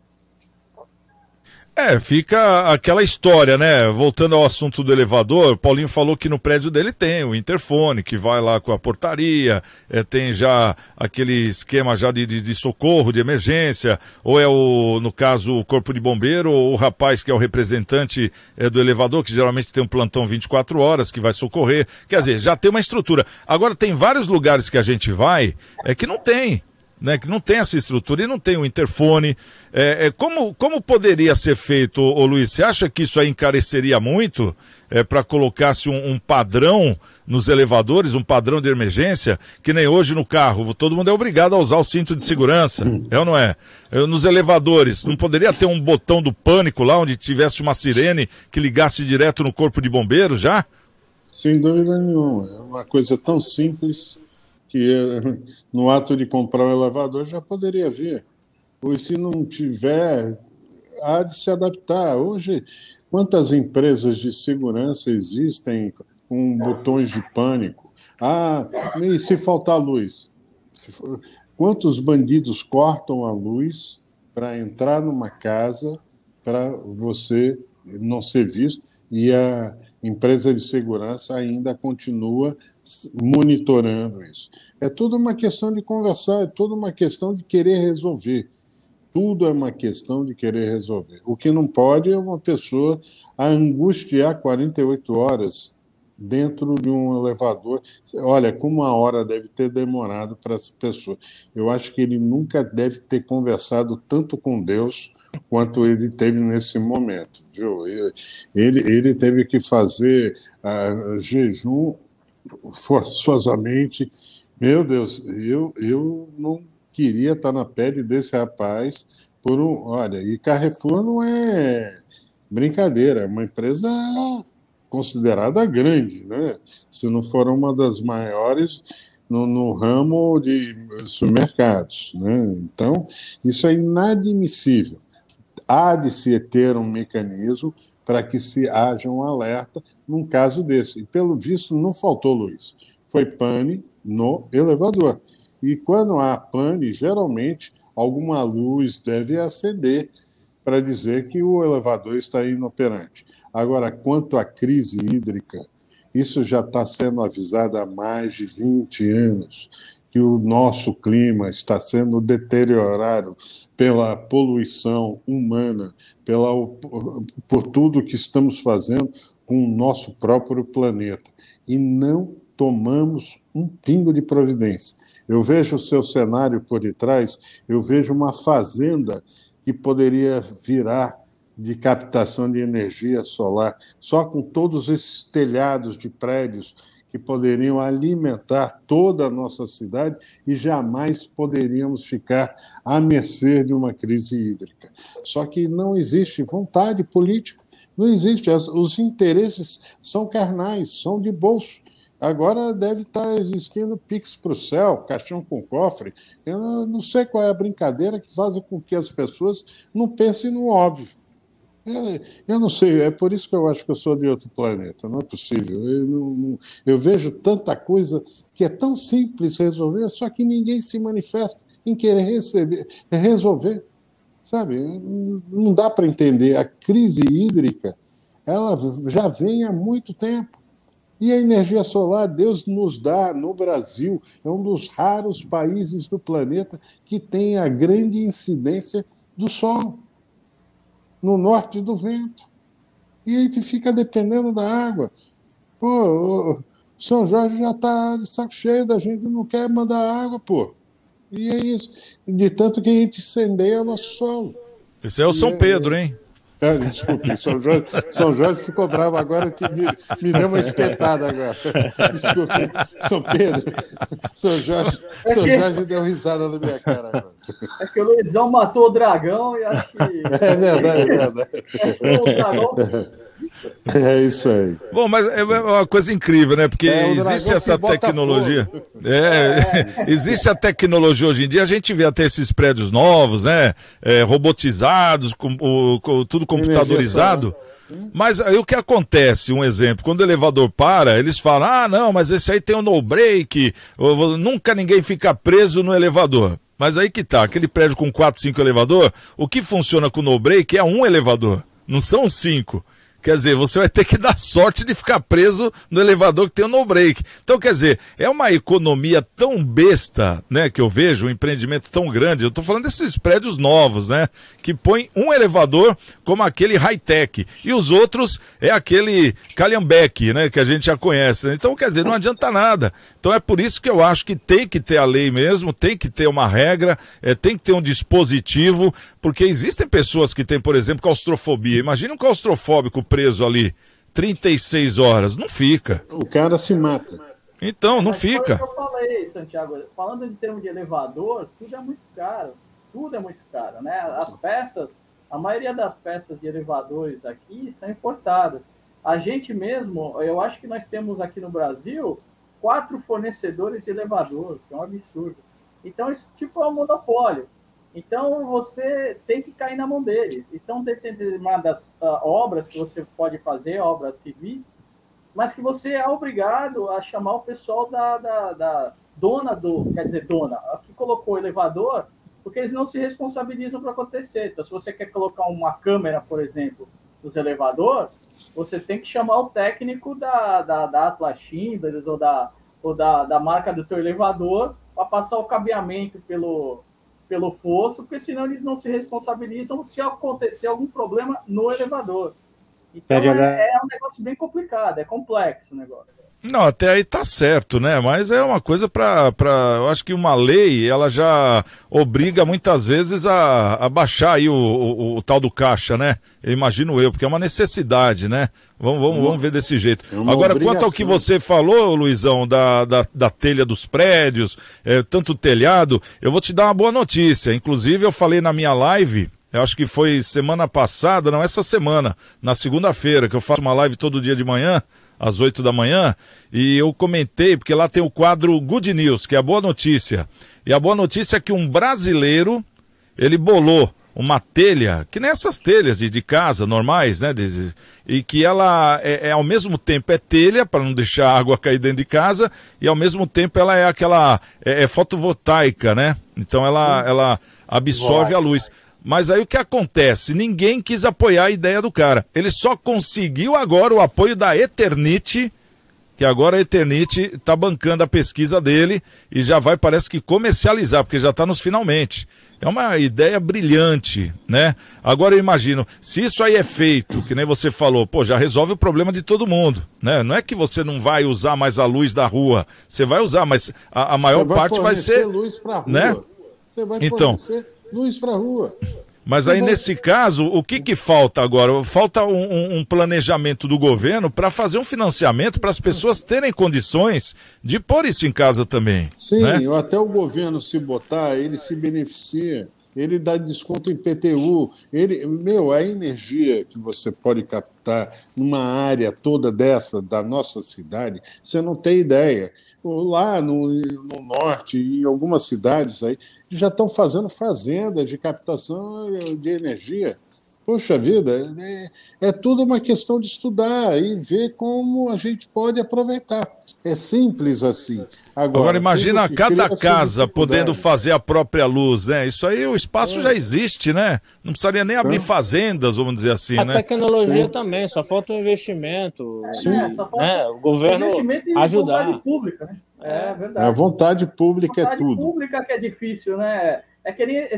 Speaker 1: Fica aquela história, né? Voltando ao assunto do elevador, Paulinho falou que no prédio dele tem o interfone, que vai lá com a portaria, tem já aquele esquema já de socorro, de emergência, ou no caso, o corpo de bombeiro, ou o rapaz que é o representante do elevador, que geralmente tem um plantão 24 horas, que vai socorrer. Quer dizer, já tem uma estrutura. Agora, tem vários lugares que a gente vai, que não tem. Né, que não tem essa estrutura e não tem o interfone. Como poderia ser feito, Luiz? Você acha que isso aí encareceria muito para colocar-se um padrão nos elevadores, um padrão de emergência, que nem hoje no carro, todo mundo é obrigado a usar o cinto de segurança, ou não é? Nos elevadores, não poderia ter um botão do pânico lá, onde tivesse uma sirene que ligasse direto no corpo de bombeiros já?
Speaker 3: Sem dúvida nenhuma, é uma coisa tão simples que no ato de comprar um elevador já poderia vir. Ou se não tiver, há de se adaptar. Hoje, quantas empresas de segurança existem com botões de pânico? E se faltar luz? Quantos bandidos cortam a luz para entrar numa casa para você não ser visto? E a empresa de segurança ainda continua monitorando isso. É tudo uma questão de conversar, é tudo uma questão de querer resolver. Tudo é uma questão de querer resolver. O que não pode é uma pessoa angustiar 48 horas dentro de um elevador. Olha, como uma hora deve ter demorado para essa pessoa. Eu acho que ele nunca deve ter conversado tanto com Deus quanto ele teve nesse momento, viu? Ele teve que fazer jejum forçosamente. Meu Deus, eu não queria estar na pele desse rapaz olha, e Carrefour não é brincadeira, é uma empresa considerada grande, né? Se não for uma das maiores no ramo de supermercados, né? Então, isso é inadmissível. Há de se ter um mecanismo para que se haja um alerta num caso desse. E, pelo visto, não faltou luz. Foi pane no elevador. E quando há pane, geralmente, alguma luz deve acender para dizer que o elevador está inoperante. Agora, quanto à crise hídrica, isso já está sendo avisado há mais de 20 anos, que o nosso clima está sendo deteriorado pela poluição humana, por tudo que estamos fazendo com o nosso próprio planeta. E não tomamos um pingo de providência. Eu vejo o seu cenário por detrás, eu vejo uma fazenda que poderia virar de captação de energia solar, só com todos esses telhados de prédios que poderiam alimentar toda a nossa cidade e jamais poderíamos ficar à mercê de uma crise hídrica. Só que não existe vontade política, não existe. Os interesses são carnais, são de bolso. Agora deve estar existindo Pix para o céu, caixão com cofre. Eu não sei qual é a brincadeira que faz com que as pessoas não pensem no óbvio. Eu não sei, é por isso que eu acho que eu sou de outro planeta, não é possível. Eu vejo tanta coisa que é tão simples resolver, só que ninguém se manifesta em querer resolver, sabe? Não dá para entender. A crise hídrica, ela já vem há muito tempo. E a energia solar, Deus nos dá no Brasil, é um dos raros países do planeta que tem a grande incidência do sol, no norte do vento. E a gente fica dependendo da água. Pô, São Jorge já está de saco cheio da gente, não quer mandar água, pô. E é isso. De tanto que a gente incendeia o nosso solo.
Speaker 1: Esse é o São Pedro, hein?
Speaker 3: Desculpe, São Jorge ficou bravo agora, me deu uma espetada agora. Desculpe, São Pedro, São Jorge deu risada na minha cara agora.
Speaker 4: É que o Luizão matou o dragão e acho que...
Speaker 3: É verdade.
Speaker 4: O dragão...
Speaker 3: É isso aí.
Speaker 1: Bom, mas é uma coisa incrível, né? Porque existe essa tecnologia. Existe a tecnologia hoje em dia. A gente vê até esses prédios novos, né? Robotizados, com tudo computadorizado. Mas aí o que acontece? Um exemplo, quando o elevador para, eles falam: não, mas esse aí tem um no break, nunca ninguém fica preso no elevador. Mas aí que tá, aquele prédio com 4, 5 elevador, o que funciona com o no break é um elevador, não são 5. Quer dizer, você vai ter que dar sorte de ficar preso no elevador que tem o no-break. Então, quer dizer, é uma economia tão besta, né, que eu vejo, um empreendimento tão grande. Eu estou falando desses prédios novos, né, que põe um elevador como aquele high-tech. E os outros é aquele calhambeque, né, que a gente já conhece. Então, quer dizer, não adianta nada. Então, é por isso que eu acho que tem que ter a lei mesmo, tem que ter uma regra, tem que ter um dispositivo, porque existem pessoas que têm, por exemplo, claustrofobia. Imagina um claustrofóbico preso ali 36 horas, não fica.
Speaker 3: O cara se mata.
Speaker 1: Então, não fica.
Speaker 4: Foi o que eu falei, Santiago, falando em termos de elevador, tudo é muito caro. Tudo é muito caro, né? As peças, a maioria das peças de elevadores aqui são importadas. A gente mesmo, eu acho que nós temos aqui no Brasil 4 fornecedores de elevador, que é um absurdo. Então, isso tipo é um monopólio. Então, você tem que cair na mão deles. Então, tem determinadas obras que você pode fazer, obras civis, mas que você é obrigado a chamar o pessoal da dona a que colocou o elevador, porque eles não se responsabilizam para acontecer. Então, se você quer colocar uma câmera, por exemplo, nos elevadores, você tem que chamar o técnico da Atlas Timbers ou da marca do teu elevador para passar o cabeamento pelo fosso, porque senão eles não se responsabilizam se acontecer algum problema no elevador. Então é um negócio bem complicado, é complexo o negócio.
Speaker 1: Não, até aí tá certo, né? Mas é uma coisa eu acho que uma lei, ela já obriga muitas vezes a baixar aí o tal do caixa, né? Eu imagino porque é uma necessidade, né? Vamos ver desse jeito. Agora, quanto ao que você falou, Luizão, da telha dos prédios, tanto telhado, eu vou te dar uma boa notícia. Inclusive, eu falei na minha live, eu acho que foi semana passada, não, essa semana, na segunda-feira, que eu faço uma live todo dia de manhã, às 8 da manhã, e eu comentei, porque lá tem o quadro Good News, que é a boa notícia. E a boa notícia é que um brasileiro, ele bolou uma telha, que nem essas telhas de casa normais, né? E que ela ao mesmo tempo é telha, para não deixar a água cair dentro de casa, e ao mesmo tempo ela é aquela fotovoltaica, né? Então ela absorve a luz. Mas aí o que acontece? Ninguém quis apoiar a ideia do cara. Ele só conseguiu agora o apoio da Eternit, que agora a Eternit está bancando a pesquisa dele e já vai, parece que, comercializar, porque já está nos finalmente. É uma ideia brilhante, né? Agora eu imagino, se isso aí é feito, que nem você falou, já resolve o problema de todo mundo, né? Não é que você não vai usar mais a luz da rua, você vai usar, mas a maior parte vai ser...
Speaker 3: luz pra rua.
Speaker 1: Né?
Speaker 3: Você vai fornecer luz para a rua.
Speaker 1: Mas aí, nesse caso, o que falta agora? Falta um planejamento do governo para fazer um financiamento para as pessoas terem condições de pôr isso em casa também.
Speaker 3: Sim,
Speaker 1: né?
Speaker 3: Até o governo se botar, ele se beneficia, ele dá desconto em PTU, a energia que você pode captar numa área toda dessa, da nossa cidade, você não tem ideia. Lá no norte, em algumas cidades aí, já estão fazendo fazendas de captação de energia. Poxa vida, é tudo uma questão de estudar e ver como a gente pode aproveitar. É simples assim.
Speaker 1: Agora imagina cada casa podendo fazer a própria luz, né? Isso aí, o espaço já existe, né? Não precisaria nem abrir fazendas, vamos dizer assim,
Speaker 2: a
Speaker 1: né?
Speaker 2: A tecnologia também, só falta o investimento.
Speaker 4: Só falta
Speaker 2: o governo ajudar.
Speaker 4: Vontade pública, né? É verdade.
Speaker 3: A vontade pública é tudo.
Speaker 4: A vontade pública que é difícil, né? É que nem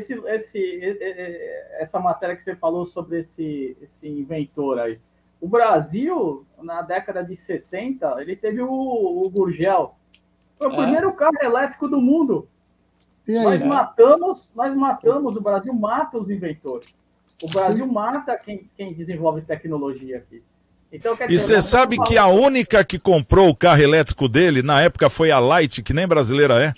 Speaker 4: essa matéria que você falou sobre esse inventor aí. O Brasil, na década de 70, ele teve o Gurgel. Foi o primeiro carro elétrico do mundo. Nós matamos, o Brasil mata os inventores. O Brasil mata quem desenvolve tecnologia aqui. Então,
Speaker 1: e você sabe que a única que comprou o carro elétrico dele, na época, foi a Light, que nem brasileira é?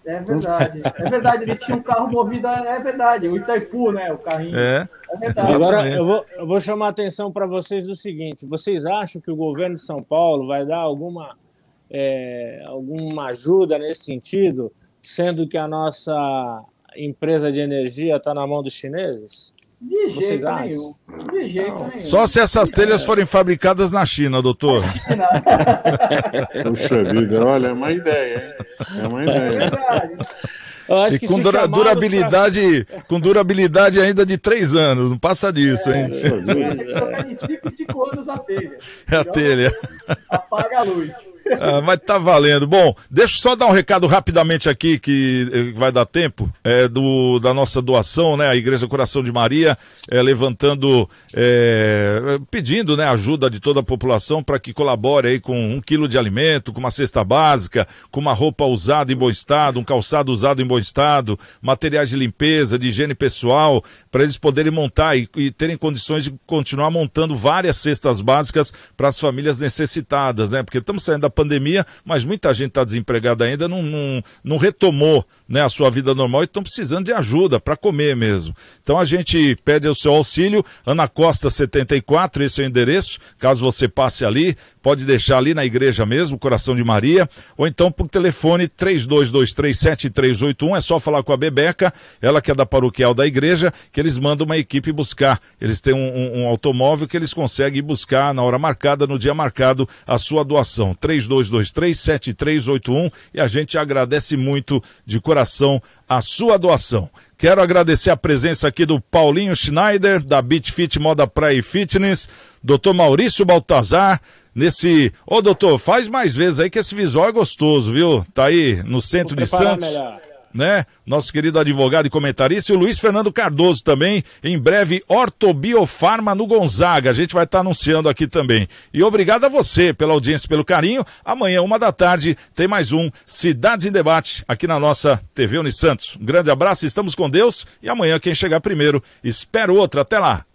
Speaker 4: É verdade. É verdade, eles tinham um carro movido, é verdade. O Itaipu, né? O carrinho. É verdade.
Speaker 2: Agora, eu vou chamar a atenção para vocês do seguinte. Vocês acham que o governo de São Paulo vai dar alguma ajuda nesse sentido, sendo que a nossa empresa de energia está na mão dos chineses?
Speaker 4: De jeito nenhum. De jeito nenhum.
Speaker 1: Só se essas telhas forem fabricadas na China, doutor.
Speaker 3: Puxa vida, olha, é uma ideia, hein? É uma ideia. É verdade.
Speaker 1: E com durabilidade ainda de 3 anos, não passa disso, hein?
Speaker 4: Tem que trocar de 5 anos a telha.
Speaker 1: É a telha.
Speaker 4: Apaga a luz.
Speaker 1: Mas tá valendo. Bom, deixa eu só dar um recado rapidamente aqui, que vai dar tempo, da nossa doação, né? A Igreja Coração de Maria, pedindo, né, ajuda de toda a população para que colabore aí com 1 quilo de alimento, com uma cesta básica, com uma roupa usada em bom estado, um calçado usado em bom estado, materiais de limpeza, de higiene pessoal, para eles poderem montar e terem condições de continuar montando várias cestas básicas para as famílias necessitadas, né? Porque estamos saindo da pandemia, mas muita gente está desempregada ainda, não retomou, né, a sua vida normal e estão precisando de ajuda para comer mesmo. Então a gente pede o seu auxílio, Ana Costa 74, esse é o endereço, caso você passe ali, pode deixar ali na igreja mesmo, Coração de Maria, ou então por telefone 32237381, é só falar com a Bebeca, ela que é da paroquial da igreja, que eles mandam uma equipe buscar. Eles têm um automóvel que eles conseguem buscar na hora marcada, no dia marcado, a sua doação. 32237381, e a gente agradece muito de coração a sua doação. Quero agradecer a presença aqui do Paulinho Schneider, da Beach Fit Moda Praia e Fitness, Dr. Maurício Baltazar, Ô, doutor, faz mais vezes aí que esse visual é gostoso, viu? Tá aí no centro de Santos, né? Nosso querido advogado e comentarista, e o Luiz Fernando Cardoso também, em breve, Ortobiofarma no Gonzaga, a gente vai estar anunciando aqui também. E obrigado a você pela audiência, pelo carinho. Amanhã, 13h, tem mais um Cidades em Debate, aqui na nossa TV Unisantos. Um grande abraço, estamos com Deus, e amanhã quem chegar primeiro, espero outro, até lá.